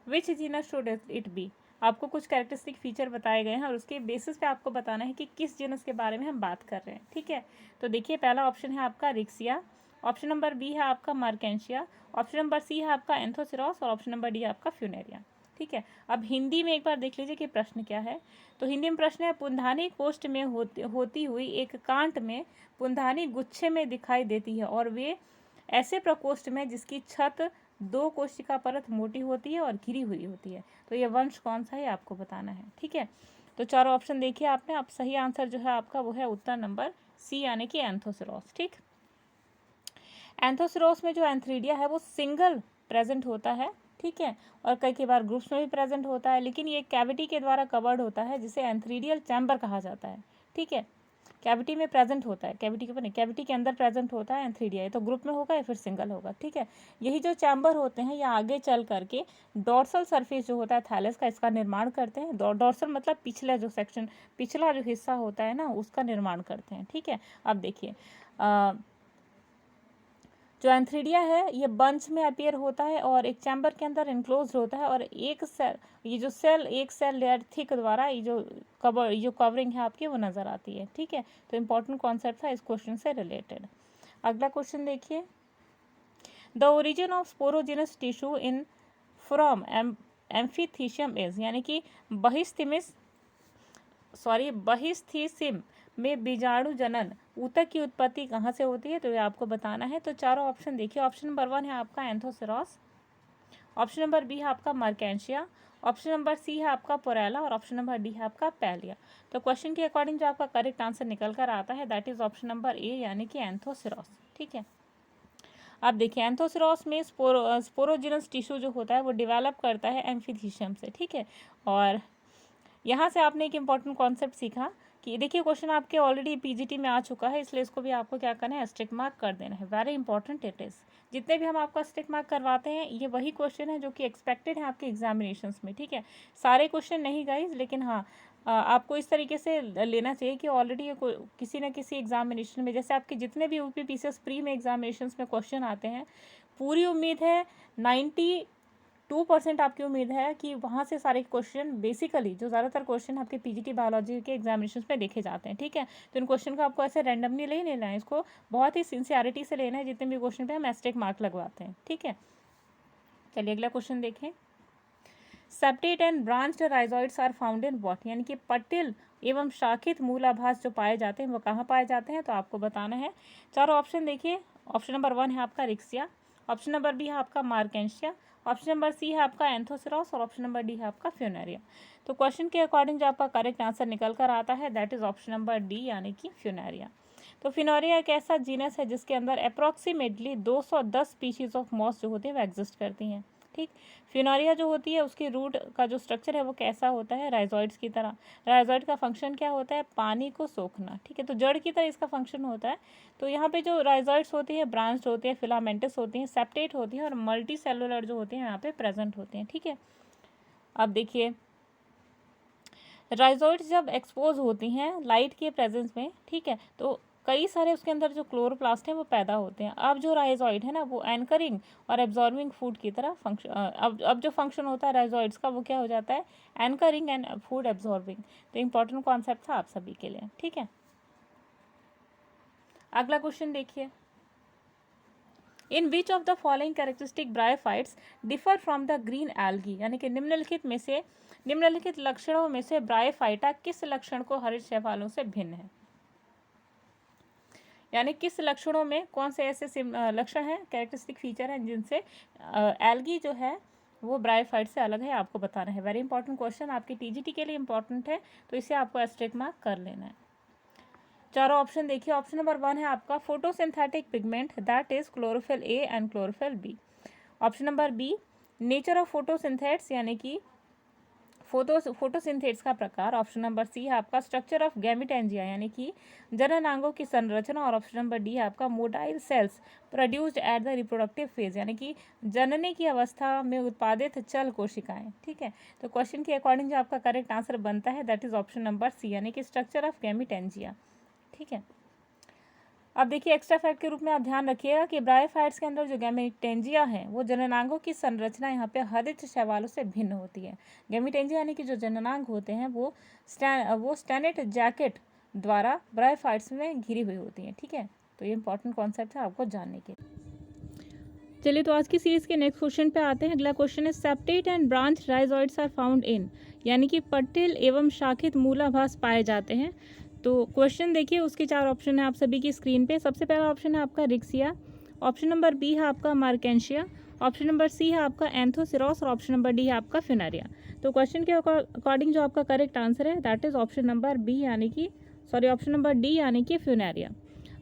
Speaker 1: which genus should it be? आपको कुछ कैरेक्टरिस्टिक फीचर बताए गए हैं और उसके बेसिस पे आपको बताना है कि किस जीनस के बारे में हम बात कर रहे हैं। ठीक है, तो देखिए पहला ऑप्शन है आपका रिक्सिया, ऑप्शन नंबर बी है आपका मार्केंशिया, ऑप्शन नंबर सी है आपका एंथोसिरोस, और ऑप्शन नंबर डी है आपका फ्यूनेरिया। ठीक है, अब हिंदी में एक बार देख लीजिए कि प्रश्न क्या है। तो हिंदी में प्रश्न है, पुंधानी कोष्ठ में होती हुई एक कांट में पुंधानी गुच्छे में दिखाई देती है, और वे ऐसे प्रकोष्ठ में जिसकी छत 2 कोशिका परत मोटी होती है और घिरी हुई होती है। तो ये वंश कौन सा है आपको बताना है। ठीक है, तो चारों ऑप्शन देखिए आपने। अब सही आंसर जो है आपका वो है उत्तर नंबर सी, यानी कि एंथोसिरोस। ठीक, एंथोसिरोस में जो एंथ्रीडिया है वो सिंगल प्रेजेंट होता है। ठीक है, और कई बार ग्रुप्स में भी प्रेजेंट होता है, लेकिन ये कैविटी के द्वारा कवर्ड होता है जिसे एंथ्रीडियल चैम्बर कहा जाता है। ठीक है, कैविटी में प्रेजेंट होता है, कैविटी के ऊपर नहीं, कैविटी के अंदर प्रेजेंट होता है एंथ्रीडिया। तो ग्रुप में होगा या फिर सिंगल होगा, ठीक है। यही जो चैम्बर होते हैं ये आगे चल करके डॉर्सल सरफेस जो होता है थैलस का, इसका निर्माण करते हैं। डॉर्सल मतलब पिछला जो सेक्शन, पिछला जो हिस्सा होता है ना, उसका निर्माण करते हैं, ठीक है। अब देखिए जो एंथ्रीडिया है ये बंच में अपीयर होता है और एक चैम्बर के अंदर इनक्लोज होता है, और एक सेल, ये जो सेल, एक सेल लेयर थिक द्वारा ये जो कवरिंग है आपकी वो नज़र आती है, ठीक है। तो इम्पोर्टेंट कॉन्सेप्ट था इस क्वेश्चन से रिलेटेड। अगला क्वेश्चन देखिए, the origin of sporogenous tissue in from amphithecium is, यानी कि बहिस्थिसिम में बीजाणु जनन ऊतक की उत्पत्ति कहाँ से होती है, तो ये आपको बताना है। तो चारों ऑप्शन देखिए, ऑप्शन नंबर 1 है आपका एंथोसेरॉस, ऑप्शन नंबर बी है आपका मर्केंशिया, ऑप्शन नंबर सी है आपका पोरेला, और ऑप्शन नंबर डी है आपका पैलिया। तो क्वेश्चन के अकॉर्डिंग जो आपका करेक्ट आंसर निकल कर आता है दैट इज ऑप्शन नंबर ए, यानी कि एंथोसेरॉस, ठीक है। अब देखिए एंथोसेरॉस में स्पोरोजिनस टिश्यू जो होता है वो डेवलप करता है एम्फीथीशियम से, ठीक है। और यहाँ से आपने एक इम्पॉर्टेंट कॉन्सेप्ट सीखा कि देखिए क्वेश्चन आपके ऑलरेडी पीजीटी में आ चुका है, इसलिए इसको भी आपको क्या करना है, एस्टेरिक मार्क कर देना है। Very important it is. जितने भी हम आपको एस्टेरिक मार्क करवाते हैं ये वही क्वेश्चन है जो कि एक्सपेक्टेड है आपके एग्जामिनेशंस में, ठीक है। सारे क्वेश्चन नहीं गाइज, लेकिन हाँ आपको इस तरीके से लेना चाहिए कि ऑलरेडी किसी न किसी एग्जामिनेशन में, जैसे आपके जितने भी यूपी पीसीएस प्री में एग्जामिनेशंस में क्वेश्चन आते हैं, पूरी उम्मीद है 92% आपकी उम्मीद है कि वहाँ से सारे क्वेश्चन, बेसिकली जो ज़्यादातर क्वेश्चन आपके पीजीटी बायोलॉजी के एग्जामिनेशन में देखे जाते हैं, ठीक है। तो इन क्वेश्चन को आपको ऐसे रैंडमली नहीं लेना है, इसको बहुत ही सिंसियरिटी से लेना है। जितने भी क्वेश्चन पे हम एस्टेरिक मार्क लगवाते हैं, ठीक है। चलिए अगला क्वेश्चन देखें, septate and branched rhizoids are found in what, यानी कि पटिल एवं शाखित मूलाभास जो पाए जाते हैं वो कहाँ पाए जाते हैं, तो आपको बताना है। चारों ऑप्शन देखिए, ऑप्शन नंबर 1 है आपका रिक्सिया, ऑप्शन नंबर बी है आपका मार्केंशिया, ऑप्शन नंबर सी है आपका एंथोसेरॉस, और ऑप्शन नंबर डी है आपका फ्यूनेरिया। तो क्वेश्चन के अकॉर्डिंग जो आपका करेक्ट आंसर निकल कर आता है that is option number D, यानी कि फ्यूनेरिया। तो फ्यूनेरिया एक ऐसा जीनस है जिसके अंदर अप्रॉक्सीमेटली 210 स्पीशीज ऑफ मॉस जो होती है वो एग्जिस्ट करती हैं, ठीक। फ्यूनेरिया जो होती है उसकी रूट का जो स्ट्रक्चर है वो कैसा होता है, राइजोइड्स की तरह। राइजोइड का फंक्शन क्या होता है, पानी को सोखना, ठीक है। तो जड़ की तरह इसका फंक्शन होता है। तो यहाँ पे जो राइजोइड्स होती है, ब्रांच होती है, फिलामेंटस होती हैं, सेप्टेट होती हैं, और मल्टी सेलुलर जो होती हैं यहाँ पे प्रेजेंट होती हैं, ठीक है। अब देखिए राइजोइड्स जब एक्सपोज होती हैं लाइट के प्रेजेंस में, ठीक है, तो कई सारे उसके अंदर जो क्लोरोप्लास्ट हैं वो पैदा होते हैं। अब जो राइजोइड है ना वो एंकरिंग और एब्जॉर्बिंग फूड की तरह फंक्शन, अब जो फंक्शन होता है राइजोइड्स का वो क्या हो जाता है, एंकरिंग एंड फूड एब्जॉर्बिंग। तो इंपॉर्टेंट कॉन्सेप्ट था आप सभी के लिए, ठीक है। अगला क्वेश्चन देखिए, in which of the following characteristic bryophytes differ from the green algae, यानी कि निम्नलिखित लक्षणों में से ब्रायोफाइटा किस लक्षण को हरित शैवालों से भिन्न है, यानी किस लक्षणों में कौन से ऐसे लक्षण हैं, कैरेक्टरिस्टिक फीचर हैं जिनसे एल्गी जो है वो ब्रायोफाइट से अलग है, आपको बताना है। वेरी इंपॉर्टेंट क्वेश्चन, आपके टीजीटी के लिए इंपॉर्टेंट है, तो इसे आपको एस्टेरिक मार्क कर लेना है। चारों ऑप्शन देखिए, ऑप्शन नंबर 1 है आपका photosynthetic pigment that is chlorophyll A and chlorophyll B, option number B nature of photosynthates, यानी कि फोटोसिंथेट्स का प्रकार, ऑप्शन नंबर सी है आपका स्ट्रक्चर ऑफ गैमेटेंजिया, यानी कि जननांगों की संरचना, और ऑप्शन नंबर डी है आपका motile sales produced at the reproductive phase, यानी कि जनने की अवस्था में उत्पादित चल कोशिकाएं, ठीक है। तो क्वेश्चन के अकॉर्डिंग जो आपका करेक्ट आंसर बनता है that is option number C, यानी कि स्ट्रक्चर ऑफ गैमेटेंजिया, ठीक है। अब देखिए एक्स्ट्रा फैक्ट के रूप में आप ध्यान रखिएगा कि ब्रायोफाइट्स के अंदर जो गैमेटेंजिया है वो जननांगों की संरचना यहाँ पे हरित शैवालों से भिन्न होती है। गैमेटेंजिया यानी कि जो जननांग होते हैं वो स्टेनेट जैकेट द्वारा ब्रायोफाइट्स में घिरी हुई होती हैं, ठीक है। तो ये इंपॉर्टेंट कॉन्सेप्ट है आपको जानने के। चलिए तो आज की सीरीज के नेक्स्ट क्वेश्चन पे आते हैं। अगला क्वेश्चन है septate and branch rhizoids are found in, यानी कि पट्टिल एवं शाखित मूलाभास पाए जाते हैं। तो क्वेश्चन देखिए, उसके 4 ऑप्शन है आप सभी की स्क्रीन पे। सबसे पहला ऑप्शन है आपका रिक्सिया, ऑप्शन नंबर बी है आपका मार्केंशिया, ऑप्शन नंबर सी है आपका एंथोसेरॉस, और ऑप्शन नंबर डी है आपका फ्यूनेरिया। तो क्वेश्चन के अकॉर्डिंग जो आपका करेक्ट आंसर है that is option number B, यानी कि ऑप्शन नंबर डी, यानी कि फ्यूनेरिया।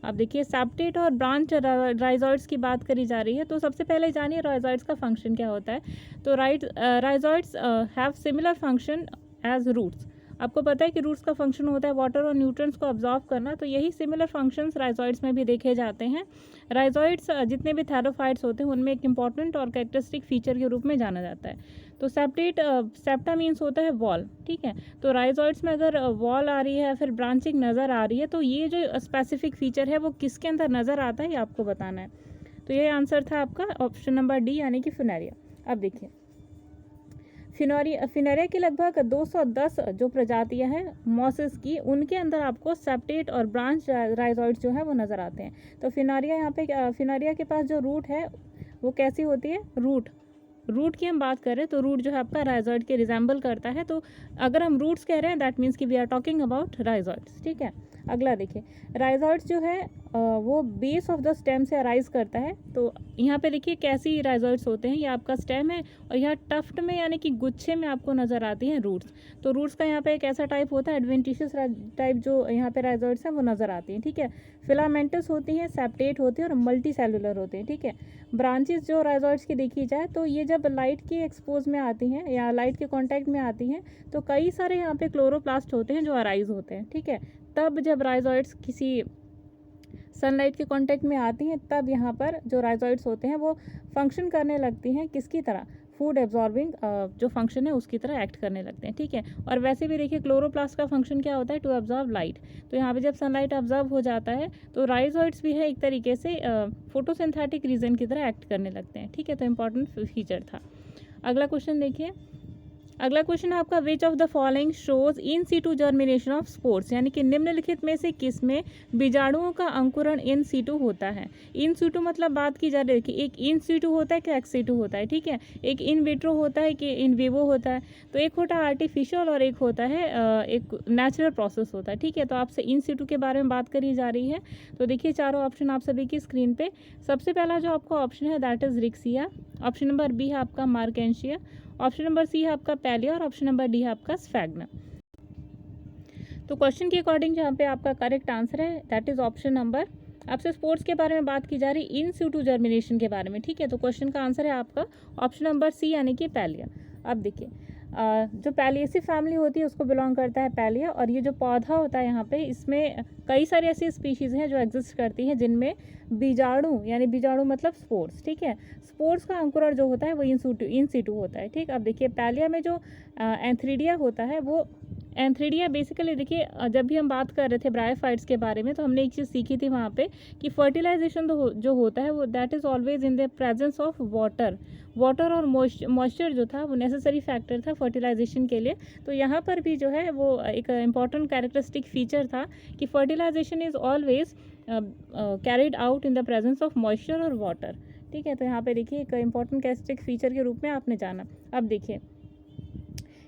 Speaker 1: अब देखिए सेप्टेट और ब्रांच राइजोइड्स की बात करी जा रही है, तो सबसे पहले जानिए राइजोइड्स का फंक्शन क्या होता है। तो rhizoids have similar function as roots. आपको पता है कि रूट्स का फंक्शन होता है वाटर और न्यूट्रिएंट्स को अब्जॉर्ब करना, तो यही सिमिलर फंक्शंस राइजोइड्स में भी देखे जाते हैं। राइजोइड्स जितने भी थैलोफाइट्स होते हैं उनमें एक इंपॉर्टेंट और कैरेक्टरिस्टिक फीचर के रूप में जाना जाता है। तो सेप्टा मीन्स होता है वॉल, ठीक है। तो राइजोइड्स में अगर वॉल आ रही है या फिर ब्रांचिंग नज़र आ रही है तो ये जो स्पेसिफिक फीचर है वो किसके अंदर नज़र आता है ये आपको बताना है। तो ये आंसर था आपका ऑप्शन नंबर डी यानी कि फिनेरिया। अब देखिए फिनेरिया की लगभग 210 जो प्रजातियां हैं मॉसेस की, उनके अंदर आपको सेप्टेट और ब्रांच राइजोइड्स जो है वो नज़र आते हैं। तो फिनेरिया यहाँ पे फिनेरिया के पास जो रूट है वो कैसी होती है, रूट की हम बात करें तो रूट जो है आपका राइजोइड के रिजेंबल करता है। तो अगर हम रूट्स कह रहे हैं दैट मीन्स कि we are talking about rhizoids, ठीक है। अगला देखिए राइजोइड्स जो है वो बेस ऑफ द स्टेम से अराइज करता है। तो यहाँ पे देखिए कैसी राइजोइड्स होते हैं, ये आपका स्टेम है और यहाँ टफ्ट में यानी कि गुच्छे में आपको नज़र आती हैं रूट्स। तो रूट्स का यहाँ पे एक ऐसा टाइप होता है एडवेंटिशियस टाइप जो यहाँ पे राइजोइड्स हैं वो नज़र आती हैं, ठीक है। फिलामेंटस होती हैं, सेप्टेट होती है और मल्टी सेलुलर होते हैं, ठीक है। ब्रांचेस जो राइजोइड्स की देखी जाए तो ये जब लाइट के एक्सपोज में आती हैं या लाइट के कांटेक्ट में आती हैं तो कई सारे यहाँ पे क्लोरोप्लास्ट होते हैं जो अराइज होते हैं, ठीक है। तब जब राइजोइड्स किसी सनलाइट के कांटेक्ट में आती हैं तब यहाँ पर जो राइजोइड्स होते हैं वो फंक्शन करने लगती हैं किसकी तरह, फूड एब्जॉर्बिंग जो फंक्शन है उसकी तरह एक्ट करने लगते हैं, ठीक है। और वैसे भी देखिए क्लोरोप्लास्ट का फंक्शन क्या होता है, टू एब्जॉर्ब लाइट। तो यहाँ पे जब सनलाइट एब्जॉर्ब हो जाता है तो राइजोइड्स भी है एक तरीके से फोटोसिंथेटिक रीजन की तरह एक्ट करने लगते हैं, ठीक है। तो इंपॉर्टेंट फीचर था। अगला क्वेश्चन देखिए, अगला क्वेश्चन है आपका which of the following shows in situ germination of spores, यानी कि निम्नलिखित में से किस में बीजाणुओं का अंकुरण इन सीटू होता है। इन सीटू मतलब बात की जा रही है कि एक इन सीटू होता है कि एक्स सीटू होता है, ठीक है। एक इन विट्रो होता है कि इन विवो होता है। तो एक होता है आर्टिफिशियल और एक होता है एक नेचुरल प्रोसेस होता है, ठीक है। तो आपसे इन सीटू के बारे में बात करी जा रही है। तो देखिए चारों ऑप्शन आप सभी की स्क्रीन पे। सबसे पहला जो आपका ऑप्शन है that is Riccia, option number B है आपका मार्केंशिया, ऑप्शन नंबर सी है आपका पैलिया और ऑप्शन नंबर डी है आपका स्फैग्ना। तो क्वेश्चन के अकॉर्डिंग जहाँ पे आपका करेक्ट आंसर है दैट इज ऑप्शन नंबर, आपसे स्पोर्ट्स के बारे में बात की जा रही इन सीटू जर्मिनेशन के बारे में, ठीक है। तो क्वेश्चन का आंसर है आपका ऑप्शन नंबर सी यानी कि पैलिया। अब देखिए जो पैलिएसी फैमिली होती है उसको बिलोंग करता है पैलिया, और ये जो पौधा होता है यहाँ पे इसमें कई सारी ऐसी स्पीशीज़ हैं जो एग्जिस्ट करती हैं जिनमें बीजाणु यानी बीजाणु मतलब स्पोर्स, ठीक है। स्पोर्स का अंकुरण जो होता है वो इन सीटू होता है, ठीक। अब देखिए पैलिया में जो एंथ्रीडिया होता है वो एंथ्रीडिया बेसिकली देखिए जब भी हम बात कर रहे थे ब्रायोफाइट्स के बारे में तो हमने एक चीज़ सीखी थी वहाँ पे कि फर्टिलाइजेशन जो होता है वो that is always in the presence of water और मॉइस्चर जो था वो नेसेसरी फैक्टर था फर्टिलाइजेशन के लिए। तो यहाँ पर भी जो है वो एक इम्पॉर्टेंट कैरेक्टरिस्टिक फीचर था कि fertilisation is always carried out in the presence of moisture और वाटर, ठीक है। तो यहाँ पे देखिए एक इम्पॉर्टेंट कैरेक्टरिस्टिक फीचर के रूप में आपने जाना। अब देखिए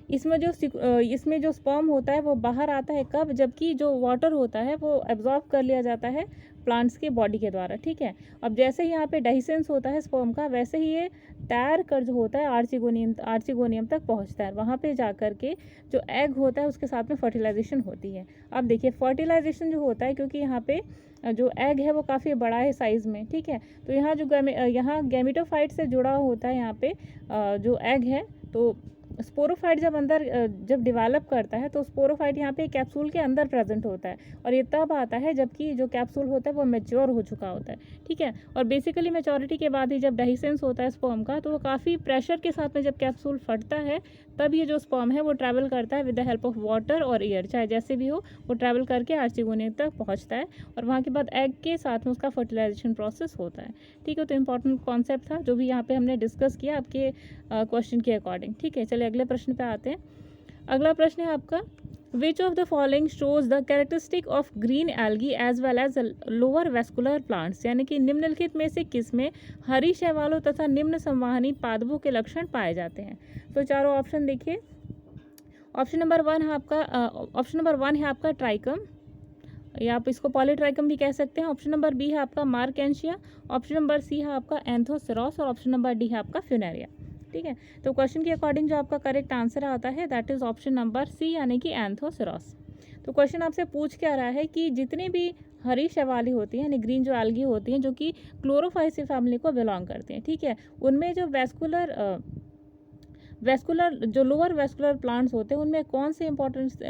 Speaker 1: इसमें जो स्पर्म होता है वो बाहर आता है कब, जबकि जो वाटर होता है वो एब्जॉर्ब कर लिया जाता है प्लांट्स के बॉडी के द्वारा, ठीक है। अब जैसे ही यहाँ पे डाइसेंस होता है स्पर्म का वैसे ही ये तैर कर जो होता है आर्चिगोनियम तक पहुँचता है, वहाँ पे जा कर के जो एग होता है उसके साथ में फर्टिलाइजेशन होती है। अब देखिए फर्टिलाइजेशन जो होता है क्योंकि यहाँ पे जो एग है वो काफ़ी बड़ा है साइज़ में, ठीक है। तो यहाँ जो यहाँ गैमेटोफाइट से जुड़ा होता है यहाँ पे जो एग है, तो स्पोरोफाइट जब डेवलप करता है तो स्पोरोफाइट यहाँ पे कैप्सूल के अंदर प्रेजेंट होता है और ये तब आता है जबकि जो कैप्सूल होता है वो मैच्योर हो चुका होता है, ठीक है। और बेसिकली मैच्योरिटी के बाद ही जब डाइसेंस होता है स्पर्म का तो वो काफ़ी प्रेशर के साथ में जब कैप्सूल फटता है तब ये जो स्पर्म है वो ट्रैवल करता है with the help of water और एयर, चाहे जैसे भी हो वो ट्रैवल करके आर्चिगोनियम तक पहुँचता है और वहाँ के बाद एग के साथ में उसका फर्टिलाइजेशन प्रोसेस होता है, ठीक है। तो इंपॉर्टेंट कॉन्सेप्ट था जो भी यहाँ पे हमने डिस्कस किया आपके क्वेश्चन के अकॉर्डिंग, ठीक है। चलिए अगले प्रश्न पे आते हैं। अगला प्रश्न है आपका which of the following shows the characteristic of green algae as well as lower vascular plants, यानी कि निम्नलिखित में से किसमें हरी शैवालों तथा निम्न संवाहनी पादपों के लक्षण पाए जाते हैं। तो चारों ऑप्शन देखिए। ऑप्शन नंबर वन है आपका ट्राइकम, या आप इसको पॉलीट्राइकम भी कह सकते हैं। ऑप्शन नंबर बी है आपका मार्केंशिया, ऑप्शन नंबर सी है आपका एंथोसेरॉस और ऑप्शन नंबर डी है आपका फ्यूनेरिया, ठीक है। तो क्वेश्चन के अकॉर्डिंग जो आपका करेक्ट आंसर आता है that is option number C यानी कि एंथोसेरॉस। तो क्वेश्चन आपसे पूछ क्या रहा है कि जितनी भी हरी शैवाली होती है यानी ग्रीन जो एल्गी होती हैं जो कि क्लोरोफाइसी फैमिली को बिलोंग करती हैं, ठीक है, उनमें जो वेस्कुलर जो लोअर वेस्कुलर प्लांट्स होते हैं उनमें कौन से इंपॉर्टेंट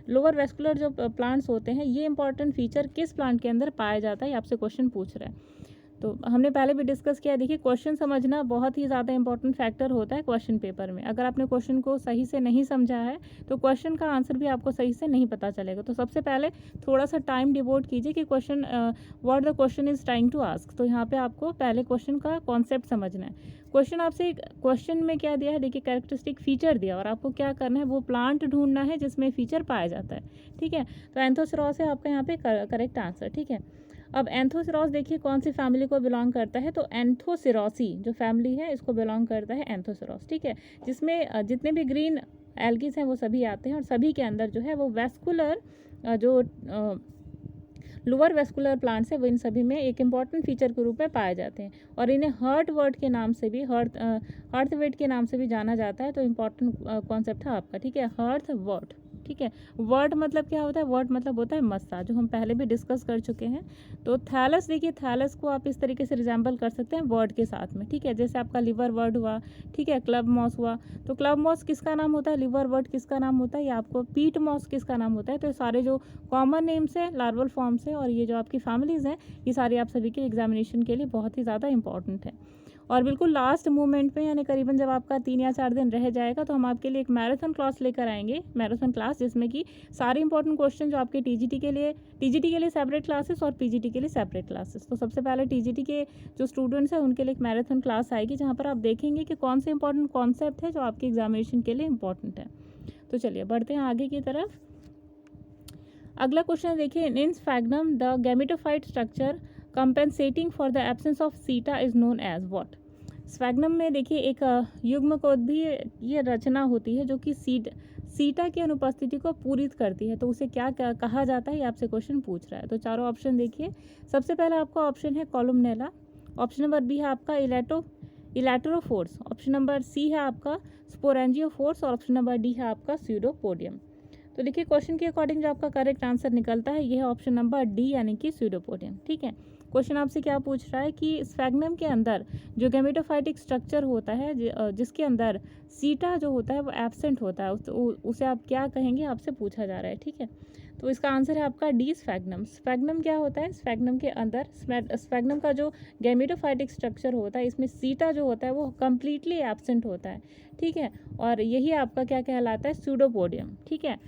Speaker 1: लोअर वेस्कुलर जो प्लांट्स होते हैं ये इंपॉर्टेंट फीचर किस प्लांट के अंदर पाया जाता है, ये आपसे क्वेश्चन पूछ रहा है। तो हमने पहले भी डिस्कस किया, देखिए क्वेश्चन समझना बहुत ही ज़्यादा इंपॉर्टेंट फैक्टर होता है क्वेश्चन पेपर में। अगर आपने क्वेश्चन को सही से नहीं समझा है तो क्वेश्चन का आंसर भी आपको सही से नहीं पता चलेगा। तो सबसे पहले थोड़ा सा टाइम डिवोट कीजिए कि question what the question is trying to ask. तो यहाँ पे आपको पहले क्वेश्चन का कॉन्सेप्ट समझना है। क्वेश्चन आपसे क्वेश्चन में क्या दिया है, देखिए कैरेक्टरिस्टिक फीचर दिया और आपको क्या करना है, वो प्लांट ढूंढना है जिसमें फीचर पाया जाता है। ठीक है, तो एंथोसेरॉस है आपका यहाँ पे करेक्ट आंसर। ठीक है, अब एंथोसेरॉस देखिए कौन सी फैमिली को बिलोंग करता है, तो एंथोसेरॉसी जो फैमिली है इसको बिलोंग करता है एंथोसेरॉस। ठीक है, जिसमें जितने भी ग्रीन एल्गीज हैं वो सभी आते हैं और सभी के अंदर जो है वो वेस्कुलर जो लोअर वेस्कुलर प्लांट्स है वो इन सभी में एक इंपॉर्टेंट फीचर के रूप में पाए जाते हैं और इन्हें हर्टवर्ट के नाम से भी हर्थवेट के नाम से भी जाना जाता है। तो इम्पॉर्टेंट कॉन्सेप्ट है आपका। ठीक है, हर्थवर्ट। ठीक है, वर्ड मतलब क्या होता है, वर्ड मतलब होता है मस्सा, जो हम पहले भी डिस्कस कर चुके हैं। तो थैलस, देखिए थैलस को आप इस तरीके से रिजेंबल कर सकते हैं वर्ड के साथ में। ठीक है, जैसे आपका लिवर वर्ड हुआ, ठीक है, क्लब मॉस हुआ, तो क्लब मॉस किसका नाम होता है, लिवर वर्ड किसका नाम होता है, या आपको पीट मॉस किसका नाम होता है। तो ये सारे जो कॉमन नेम्स है लार्वल फॉर्म से और ये जो आपकी फैमिलीज़ हैं ये सारी आप सभी के एग्जामिनेशन के लिए बहुत ही ज़्यादा इंपॉर्टेंट है। और बिल्कुल लास्ट मोमेंट में यानी करीबन जब आपका 3 या 4 दिन रह जाएगा तो हम आपके लिए एक मैराथन क्लास लेकर आएंगे, मैराथन क्लास जिसमें कि सारे इंपॉर्टेंट क्वेश्चन जो आपके टीजीटी के लिए सेपरेट क्लासेस और पीजीटी के लिए सेपरेट क्लासेस। तो सबसे पहले टीजीटी के जो स्टूडेंट्स हैं उनके लिए एक मैराथन क्लास आएगी जहाँ पर आप देखेंगे कि कौन से इंपॉर्टेंट कॉन्सेप्ट है जो आपके एग्जामिनेशन के लिए इंपॉर्टेंट है। तो चलिए बढ़ते हैं आगे की तरफ। अगला क्वेश्चन देखिए, in Sphagnum the gametophyte structure compensating for the absence of seta is known as what. Sphagnum में देखिए एक युग्मकोद्भीय ये रचना होती है जो कि सीटा की अनुपस्थिति को पूरित करती है, तो उसे क्या कहा जाता है, ये आपसे क्वेश्चन पूछ रहा है। तो चारों ऑप्शन देखिए, सबसे पहला आपका ऑप्शन है कॉलुमनेला, ऑप्शन नंबर बी है आपका इलेक्ट्रोफोर्स, ऑप्शन नंबर सी है आपका स्पोरेंजियोफोर्स और ऑप्शन नंबर डी है आपका स्यूडोपोडियम। तो देखिए क्वेश्चन के अकॉर्डिंग जो आपका करेक्ट आंसर निकलता है ये है ऑप्शन नंबर डी यानी कि स्यूडोपोडियम। ठीक है, क्वेश्चन आपसे क्या पूछ रहा है कि स्फैग्नम के अंदर जो गैमेटोफाइटिक स्ट्रक्चर होता है जिसके अंदर सीटा जो होता है वो एब्सेंट होता है, उसे आप क्या कहेंगे, आपसे पूछा जा रहा है। ठीक है, तो इसका आंसर है आपका डी स्फैग्नम। स्फैग्नम क्या होता है, स्फैग्नम के अंदर स्फैग्नम का जो गैमेटोफाइटिक स्ट्रक्चर होता है इसमें सीटा जो होता है वो कम्प्लीटली एब्सेंट होता है। ठीक है, और यही आपका क्या कहलाता है, स्यूडोपोडियम। ठीक है,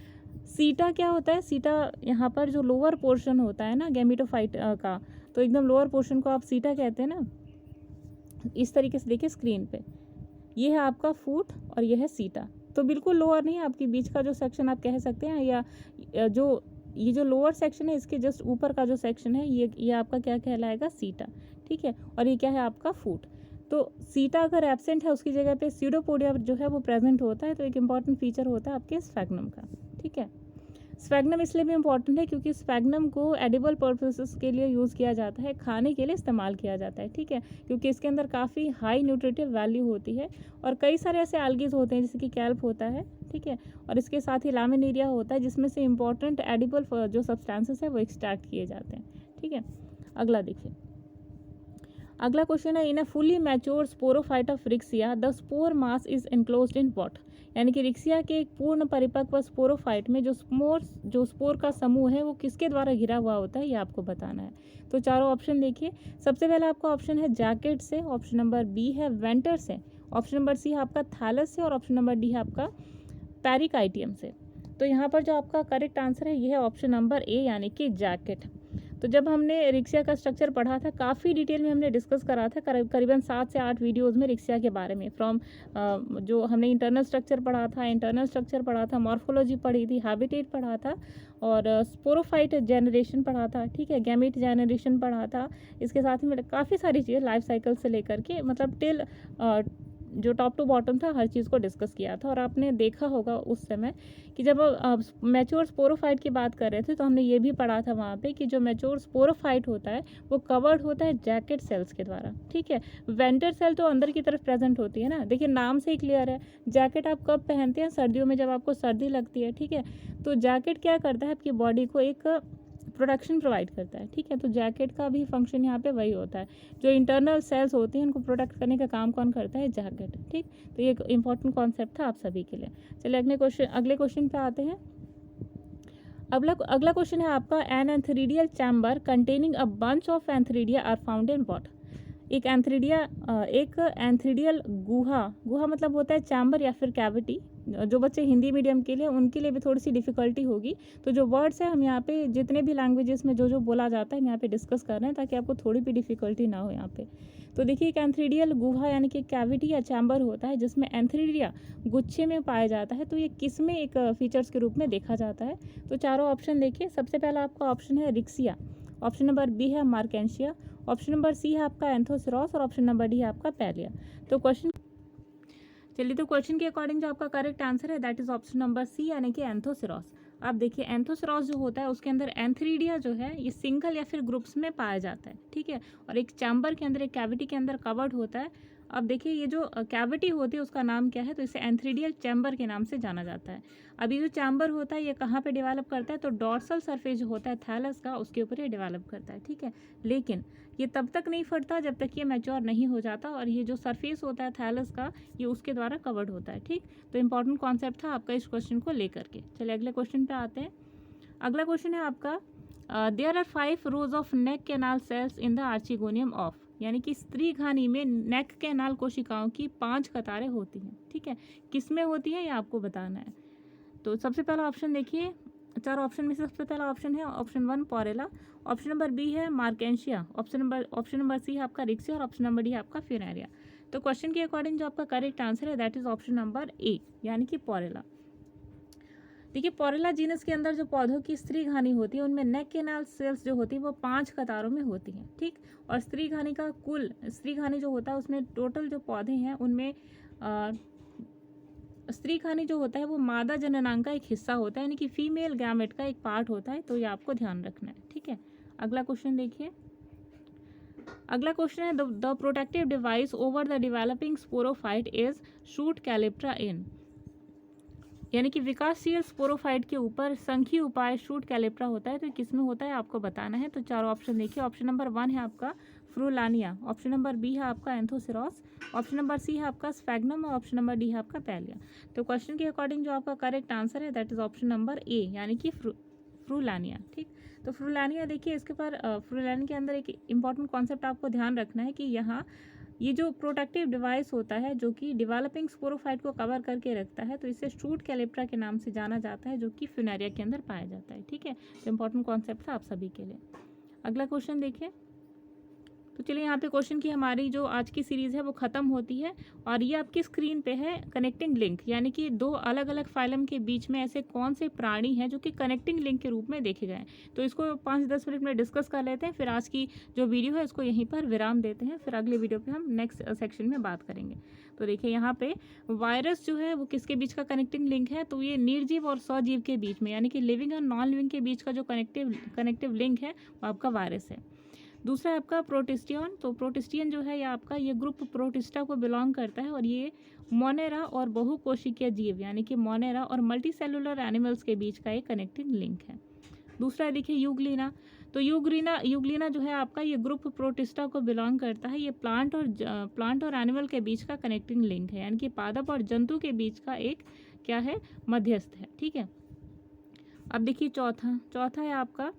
Speaker 1: सीटा क्या होता है, सीटा यहाँ पर जो लोअर पोर्शन होता है ना गैमेटोफाइट का, तो एकदम लोअर पोर्शन को आप सीटा कहते हैं ना। इस तरीके से देखिए स्क्रीन पे, ये है आपका फूट और ये है सीटा। तो बिल्कुल लोअर नहीं, आपकी बीच का जो सेक्शन आप कह सकते हैं, या ये जो लोअर सेक्शन है इसके जस्ट ऊपर का जो सेक्शन है ये आपका क्या कहलाएगा, सीटा। ठीक है, और ये क्या है आपका फूट। तो सीटा अगर एब्सेंट है उसकी जगह पे स्यूडोपोडिया जो है वो प्रेजेंट होता है, तो एक इंपॉर्टेंट फीचर होता है आपके स्फैग्नम का। ठीक है, स्फैग्नम इसलिए भी इम्पॉर्टेंट है क्योंकि स्फैग्नम को एडिबल पर्पसेस के लिए यूज़ किया जाता है, खाने के लिए इस्तेमाल किया जाता है। ठीक है, क्योंकि इसके अंदर काफ़ी हाई न्यूट्रिटिव वैल्यू होती है और कई सारे ऐसे एल्गीज होते हैं जैसे कि कैल्प होता है। ठीक है, और इसके साथ ही लामिनेरिया होता है जिसमें से इंपॉर्टेंट एडिबल जो सब्सटेंसेस है वो एक्सट्रैक्ट किए जाते हैं। ठीक है, अगला देखिए, अगला क्वेश्चन है, in a fully mature sporophyte of Riccia the spore mass is enclosed in what. यानी कि रिक्सिया के एक पूर्ण परिपक्व स्पोरोफाइट में जो स्पोर का समूह है वो किसके द्वारा घिरा हुआ होता है, ये आपको बताना है। तो चारों ऑप्शन देखिए, सबसे पहले आपका ऑप्शन है जैकेट से, ऑप्शन नंबर बी है वेंटर से, ऑप्शन नंबर सी है आपका थैलस से और ऑप्शन नंबर डी है आपका पेरिकाइटियम से। तो यहाँ पर जो आपका करेक्ट आंसर है ये है ऑप्शन नंबर ए यानी कि जैकेट। तो जब हमने रिक्सिया का स्ट्रक्चर पढ़ा था काफ़ी डिटेल में हमने डिस्कस करा था, करीबन 7 से 8 वीडियोस में रिक्सिया के बारे में, फ्रॉम जो हमने इंटरनल स्ट्रक्चर पढ़ा था, मॉर्फोलॉजी पढ़ी थी, हैबिटेट पढ़ा था और स्पोरोफाइट जनरेशन पढ़ा था। ठीक है, गैमेट जनरेशन पढ़ा था, इसके साथ ही काफ़ी सारी चीज़ें लाइफ साइकिल से लेकर के मतलब टिल जो टॉप टू बॉटम था हर चीज़ को डिस्कस किया था। और आपने देखा होगा उस समय कि जब मैच्योर स्पोरोफाइट की बात कर रहे थे तो हमने ये भी पढ़ा था वहाँ पे कि जो मैच्योर स्पोरोफाइट होता है वो कवर्ड होता है जैकेट सेल्स के द्वारा। ठीक है, वेंटर सेल तो अंदर की तरफ प्रेजेंट होती है ना, देखिए नाम से ही क्लियर है। जैकेट आप कब पहनते हैं, सर्दियों में जब आपको सर्दी लगती है। ठीक है, तो जैकेट क्या करता है, आपकी बॉडी को एक प्रोटेक्शन प्रोवाइड करता है, ठीक है। तो जैकेट का भी फंक्शन यहाँ पे वही होता है, जो इंटरनल सेल्स होते हैं उनको प्रोटेक्ट करने का काम कौन करता है, जैकेट, ठीक। तो ये एक इंपॉर्टेंट कॉन्सेप्ट था आप सभी के लिए। चलिए अगले क्वेश्चन पे आते हैं। अगला क्वेश्चन है आपका, an antheridial chamber containing a bunch of antheridia are found in what. एक एंथ्रीडियल गुहा मतलब होता है चैम्बर या फिर कैविटी। जो बच्चे हिंदी मीडियम के लिए, उनके लिए भी थोड़ी सी डिफ़िकल्टी होगी। तो जो वर्ड्स है हम यहाँ पे जितने भी लैंग्वेजेस में जो जो बोला जाता है हम यहाँ पे डिस्कस कर रहे हैं, ताकि आपको थोड़ी भी डिफ़िकल्टी ना हो यहाँ पे। तो देखिए, एक एंथ्रीडियल गुहा यानी कि कैविटी या चैम्बर होता है जिसमें एंथ्रीडिया गुच्छे में पाया जाता है। तो ये किस में एक फीचर्स के रूप में देखा जाता है। तो चारों ऑप्शन देखिए। सबसे पहला आपका ऑप्शन है रिक्सिया, ऑप्शन नंबर बी है मार्केंशिया, ऑप्शन नंबर सी है आपका एंथोसिरॉस और ऑप्शन नंबर डी है आपका पैलिया। तो क्वेश्चन के अकॉर्डिंग जो आपका करेक्ट आंसर है that is option number C यानी कि एंथोसिरॉस। आप देखिए, एंथोसिरॉस जो होता है उसके अंदर एंथ्रीडिया जो है ये सिंगल या फिर ग्रुप्स में पाया जाता है, ठीक है। और एक चैम्बर के अंदर, एक कैविटी के अंदर कवर्ड होता है। अब देखिए, ये जो कैविटी होती है उसका नाम क्या है, तो इसे एंथ्रीडियल चैम्बर के नाम से जाना जाता है। अब ये जो चैम्बर होता है ये कहाँ पे डेवलप करता है, तो डॉर्सल सरफेस जो होता है थैलस का, उसके ऊपर ये डेवलप करता है, ठीक है। लेकिन ये तब तक नहीं फटता जब तक ये मैच्योर नहीं हो जाता, और ये जो सरफेस होता है थैलस का ये उसके द्वारा कवर्ड होता है, ठीक। तो इंपॉर्टेंट कॉन्सेप्ट था आपका इस क्वेश्चन को लेकर के। चलिए अगले क्वेश्चन पे आते हैं। अगला क्वेश्चन है आपका, there are 5 rows of neck canal cells in the archegonium of, यानी कि स्त्री घानी में नेक कैनाल कोशिकाओं की 5 कतारें होती हैं, ठीक है। किस में होती है ये आपको बताना है। तो सबसे पहला ऑप्शन देखिए, चार ऑप्शन में से सबसे पहला ऑप्शन है ऑप्शन 1 पोरेला, ऑप्शन नंबर बी है मार्केंशिया, ऑप्शन नंबर सी है आपका रिक्सिया और ऑप्शन नंबर डी है आपका फिनेरिया। तो क्वेश्चन के अकॉर्डिंग जो आपका करेक्ट आंसर है दैट इज ऑप्शन नंबर ए यानी कि पोरेला। देखिए, पोरेला जीनस के अंदर जो पौधों की स्त्री घानी होती है उनमें नेक कैनाल सेल्स जो होती है वो 5 कतारों में होती हैं, ठीक। और स्त्री घानी जो होता है उसमें टोटल जो पौधे हैं उनमें स्त्री घानी जो होता है वो मादा जननांग का एक हिस्सा होता है, यानी कि फीमेल गैमेट का एक पार्ट होता है। तो ये आपको ध्यान रखना है, ठीक है। अगला क्वेश्चन देखिए। अगला क्वेश्चन है, the protective device over the developing sporophyte is shoot calyptra in, यानी कि विकासशील स्पोरोफाइट के ऊपर संघीय उपाय शूट कैलिप्ट्रा होता है। तो किस में होता है आपको बताना है। तो चारों ऑप्शन देखिए। ऑप्शन नंबर 1 है आपका फ्रूलानिया, ऑप्शन नंबर बी है आपका एंथोसिरॉस, ऑप्शन नंबर सी है आपका स्फैग्नम और ऑप्शन नंबर डी है आपका पैलिया। तो क्वेश्चन के अकॉर्डिंग जो आपका करेक्ट आंसर है दैट इज ऑप्शन नंबर ए यानी कि फ्रूलानिया, ठीक। तो फ्रूलानिया देखिए, इसके पर फ्रूलानिया के अंदर एक इंपॉर्टेंट कॉन्सेप्ट आपको ध्यान रखना है कि यहाँ ये जो प्रोटेक्टिव डिवाइस होता है जो कि डेवलपिंग स्पोरोफाइट को कवर करके रखता है, तो इसे शूट कैलिप्ट्रा के नाम से जाना जाता है, जो कि फिनेरिया के अंदर पाया जाता है, ठीक है। तो इंपॉर्टेंट कॉन्सेप्ट था आप सभी के लिए। अगला क्वेश्चन देखिए। तो चलिए, यहाँ पे क्वेश्चन की हमारी जो आज की सीरीज़ है वो ख़त्म होती है, और ये आपकी स्क्रीन पे है कनेक्टिंग लिंक, यानी कि 2 अलग अलग फाइलम के बीच में ऐसे कौन से प्राणी हैं जो कि कनेक्टिंग लिंक के रूप में देखे गए हैं। तो इसको 5-10 मिनट में डिस्कस कर लेते हैं, फिर आज की जो वीडियो है इसको यहीं पर विराम देते हैं, फिर अगले वीडियो पर हम नेक्स्ट सेक्शन में बात करेंगे। तो देखिए, यहाँ पे वायरस जो है वो किसके बीच का कनेक्टिंग लिंक है, तो ये निर्जीव और सजीव के बीच में, यानी कि लिविंग और नॉन लिविंग के बीच का जो कनेक्टिव लिंक है वो आपका वायरस है। दूसरा है आपका प्रोटिस्टियन। तो प्रोटिस्टियन जो है ये आपका ये ग्रुप प्रोटिस्टा को बिलोंग करता है, और ये मोनेरा और बहुकोशिकीय जीव यानी कि मोनेरा और मल्टी सेलुलर एनिमल्स के बीच का एक कनेक्टिंग लिंक है। दूसरा देखिए यूग्लिना। तो यूग्लिना जो है आपका ये ग्रुप प्रोटिस्टा को बिलोंग करता है, ये प्लांट और एनिमल के बीच का कनेक्टिंग लिंक है, यानी कि पादप और जंतु के बीच का एक क्या है, मध्यस्थ है, ठीक है। अब देखिए चौथा है आपका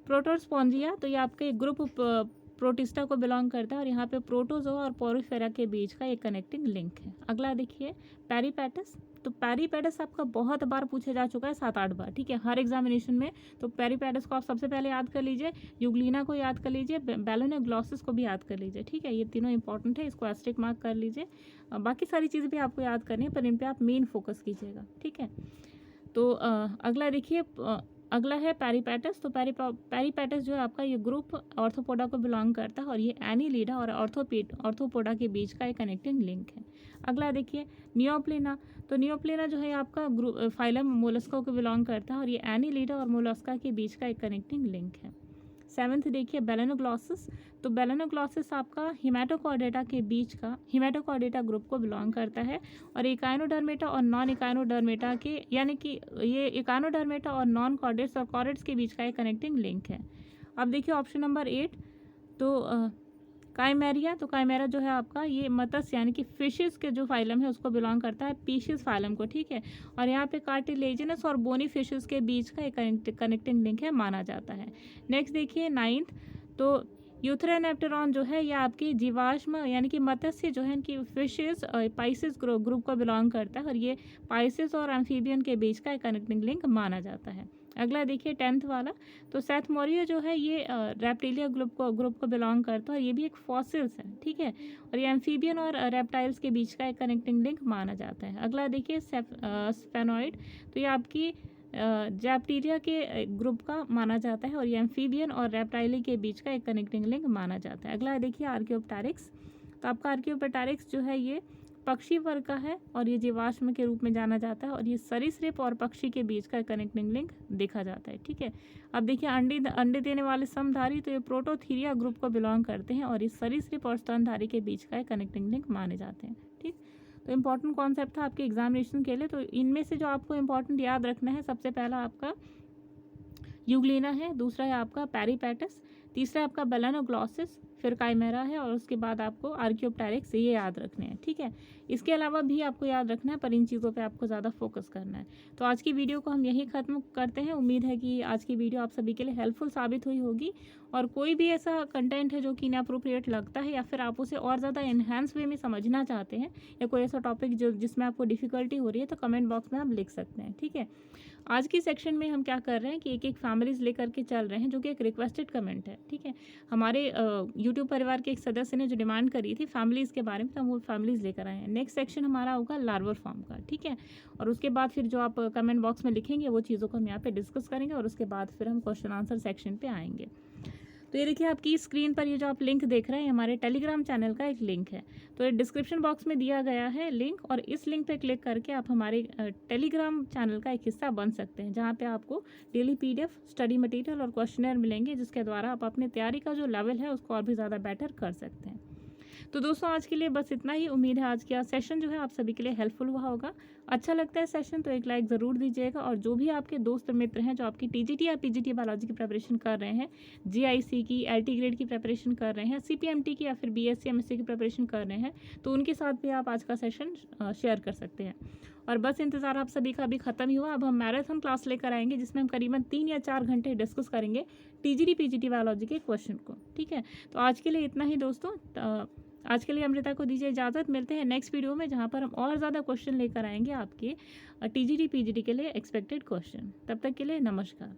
Speaker 1: प्रोटोस्पोंजिया। तो ये आपके ग्रुप प्रोटिस्टा को बिलोंग करता है, और यहाँ पे प्रोटोजोआ और पोरिफेरा के बीच का एक कनेक्टिंग लिंक है। अगला देखिए पेरीपेटस। तो पेरीपेटस आपका बहुत बार पूछा जा चुका है, 7-8 बार, ठीक है, हर एग्जामिनेशन में। तो पेरीपेटस को आप सबसे पहले याद कर लीजिए, यूग्लिना को याद कर लीजिए, बेलोनोग्लोसिस को भी याद कर लीजिए, ठीक है। ये तीनों इंपॉर्टेंट है, इसको एस्टेरिक मार्क कर लीजिए। बाकी सारी चीज़ भी आपको याद करनी है, पर इन पर आप मेन फोकस कीजिएगा, ठीक है। तो अगला देखिए, अगला है पेरीपेटस। तो पेरीपेटस जो है आपका ये ग्रुप ऑर्थोपोडा को बिलोंग करता है, और ये एनीलिडा और ऑर्थोपोडा के बीच का एक कनेक्टिंग लिंक है। अगला देखिए नियोप्लिना। तो नियोप्लिना जो है आपका ग्रुप फाइलम मोलस्का को बिलोंग करता है, और ये एनीलिडा और मोलस्का के बीच का एक कनेक्टिंग लिंक है। सेवन्थ देखिए बेलेनोग्लॉसिस। तो बेलेनोग्लॉसिस आपका हिमेटोकॉर्डेटा के बीच का हिमेटोकॉर्डेटा ग्रुप को बिलोंग करता है और इकाइनोडर्मेटा और नॉन इकाइनोडर्मेटा के यानी कि ये इकाइनोडर्मेटा और नॉन कॉर्डेट्स और कॉर्डेट्स के बीच का एक कनेक्टिंग लिंक है। अब देखिए ऑप्शन नंबर 8, तो काइमेरिया। तो काइमेरा जो है आपका ये मत्स्य यानी कि फिशेस के जो फाइलम है उसको बिलोंग करता है, पीशियस फाइलम को, ठीक है। और यहाँ पे कार्टिलेजिनस और बोनी फिशेस के बीच का एक कनेक्टिंग लिंक है माना जाता है। नेक्स्ट देखिए 9th, तो यूथ्रेनेप्टेरॉन जो है ये आपकी जीवाश्म यानी कि मत्स्य जो है इनकी फिशेस पाइसेस ग्रुप को बिलोंग करता है और ये पाइसेस और एम्फीबियन के बीच का एक कनेक्टिंग लिंक माना जाता है। अगला देखिए 10th वाला, तो सेथमोरिया जो है ये रेप्टिलिया ग्रुप को बिलोंग करता है और ये भी एक फॉसिल्स है, ठीक है। और ये एम्फीबियन और रेप्टाइल्स के बीच का एक कनेक्टिंग लिंक माना जाता है। अगला देखिए स्फेनॉइड, तो ये आपकी जैप्टीरिया के ग्रुप का माना जाता है और ये एम्फीबियन और रेप्टाइली के बीच का एक कनेक्टिंग लिंक माना जाता है। अगला देखिए आर्कियोप्टेरिक्स, तो आपका आर्कियोप्टेरिक्स जो है ये पक्षी वर्ग का है और ये जीवाश्म के रूप में जाना जाता है और ये सरीसृप और पक्षी के बीच का कनेक्टिंग लिंक देखा जाता है, ठीक है। अब देखिए अंडे देने वाले स्तनधारी, तो ये प्रोटोथीरिया ग्रुप को बिलोंग करते हैं और ये सरीसृप और स्तनधारी के बीच का कनेक्टिंग लिंक माने जाते हैं, ठीक। तो इंपॉर्टेंट कॉन्सेप्ट था आपके एग्जामिनेशन के लिए। तो इनमें से जो आपको इंपॉर्टेंट याद रखना है, सबसे पहला आपका यूग्लिना है, दूसरा है आपका पेरिपेटस, तीसरा है आपका बेलेनोग्लॉसिस, फिर काइमेरा है और उसके बाद आपको आर्कियोप्टेरिक्स, ये याद रखने हैं, ठीक है। इसके अलावा भी आपको याद रखना है पर इन चीज़ों पे आपको ज़्यादा फोकस करना है। तो आज की वीडियो को हम यही ख़त्म करते हैं। उम्मीद है कि आज की वीडियो आप सभी के लिए हेल्पफुल साबित हुई होगी और कोई भी ऐसा कंटेंट है जो कि इनअप्रोप्रिएट लगता है या फिर आप उसे और ज़्यादा एनहांस वे में समझना चाहते हैं या कोई ऐसा टॉपिक जिसमें आपको डिफ़िकल्टी हो रही है, तो कमेंट बॉक्स में आप लिख सकते हैं, ठीक है। आज की सेक्शन में हम क्या कर रहे हैं कि एक फैमिलीज लेकर के चल रहे हैं, जो कि एक रिक्वेस्टेड कमेंट है, ठीक है। हमारे यूट्यूब परिवार के एक सदस्य ने जो डिमांड करी थी फैमिलीज़ के बारे में, तो हम वो फैमिलीज़ लेकर आए हैं। नेक्स्ट सेक्शन हमारा होगा लार्वर फॉर्म का, ठीक है। और उसके बाद फिर जो आप कमेंट बॉक्स में लिखेंगे वो चीज़ों को हम यहाँ पे डिस्कस करेंगे और उसके बाद फिर हम क्वेश्चन आंसर सेक्शन पे आएंगे। तो ये देखिए आपकी स्क्रीन पर ये जो आप लिंक देख रहे हैं हमारे टेलीग्राम चैनल का एक लिंक है। तो ये डिस्क्रिप्शन बॉक्स में दिया गया है लिंक और इस लिंक पे क्लिक करके आप हमारे टेलीग्राम चैनल का एक हिस्सा बन सकते हैं, जहाँ पे आपको डेली PDF, स्टडी मटेरियल और क्वेश्चनर मिलेंगे, जिसके द्वारा आप अपनी तैयारी का जो लेवल है उसको और भी ज़्यादा बेटर कर सकते हैं। तो दोस्तों आज के लिए बस इतना ही। उम्मीद है आज का सेशन जो है आप सभी के लिए हेल्पफुल हुआ होगा। अच्छा लगता है सेशन तो एक लाइक ज़रूर दीजिएगा और जो भी आपके दोस्त मित्र हैं जो आपकी TGT या PGT बायोलॉजी की प्रिपरेशन कर रहे हैं, GIC की, LT ग्रेड की प्रिपरेशन कर रहे हैं, CPMT की या फिर BSc MSc की प्रिपरेशन कर रहे हैं, तो उनके साथ भी आप आज का सेशन शेयर कर सकते हैं। और बस इंतज़ार आप सभी का अभी ख़त्म ही हुआ। अब हम मैराथन क्लास लेकर आएंगे जिसमें हम करीबन 3 या 4 घंटे डिस्कस करेंगे TGT PGT बायोलॉजी के क्वेश्चन को, ठीक है। तो आज के लिए इतना ही दोस्तों। आज के लिए अमृता को दीजिए इजाज़त। मिलते हैं नेक्स्ट वीडियो में, जहाँ पर हम और ज़्यादा क्वेश्चन लेकर आएंगे आपके TGT PGT के लिए एक्सपेक्टेड क्वेश्चन। तब तक के लिए नमस्कार।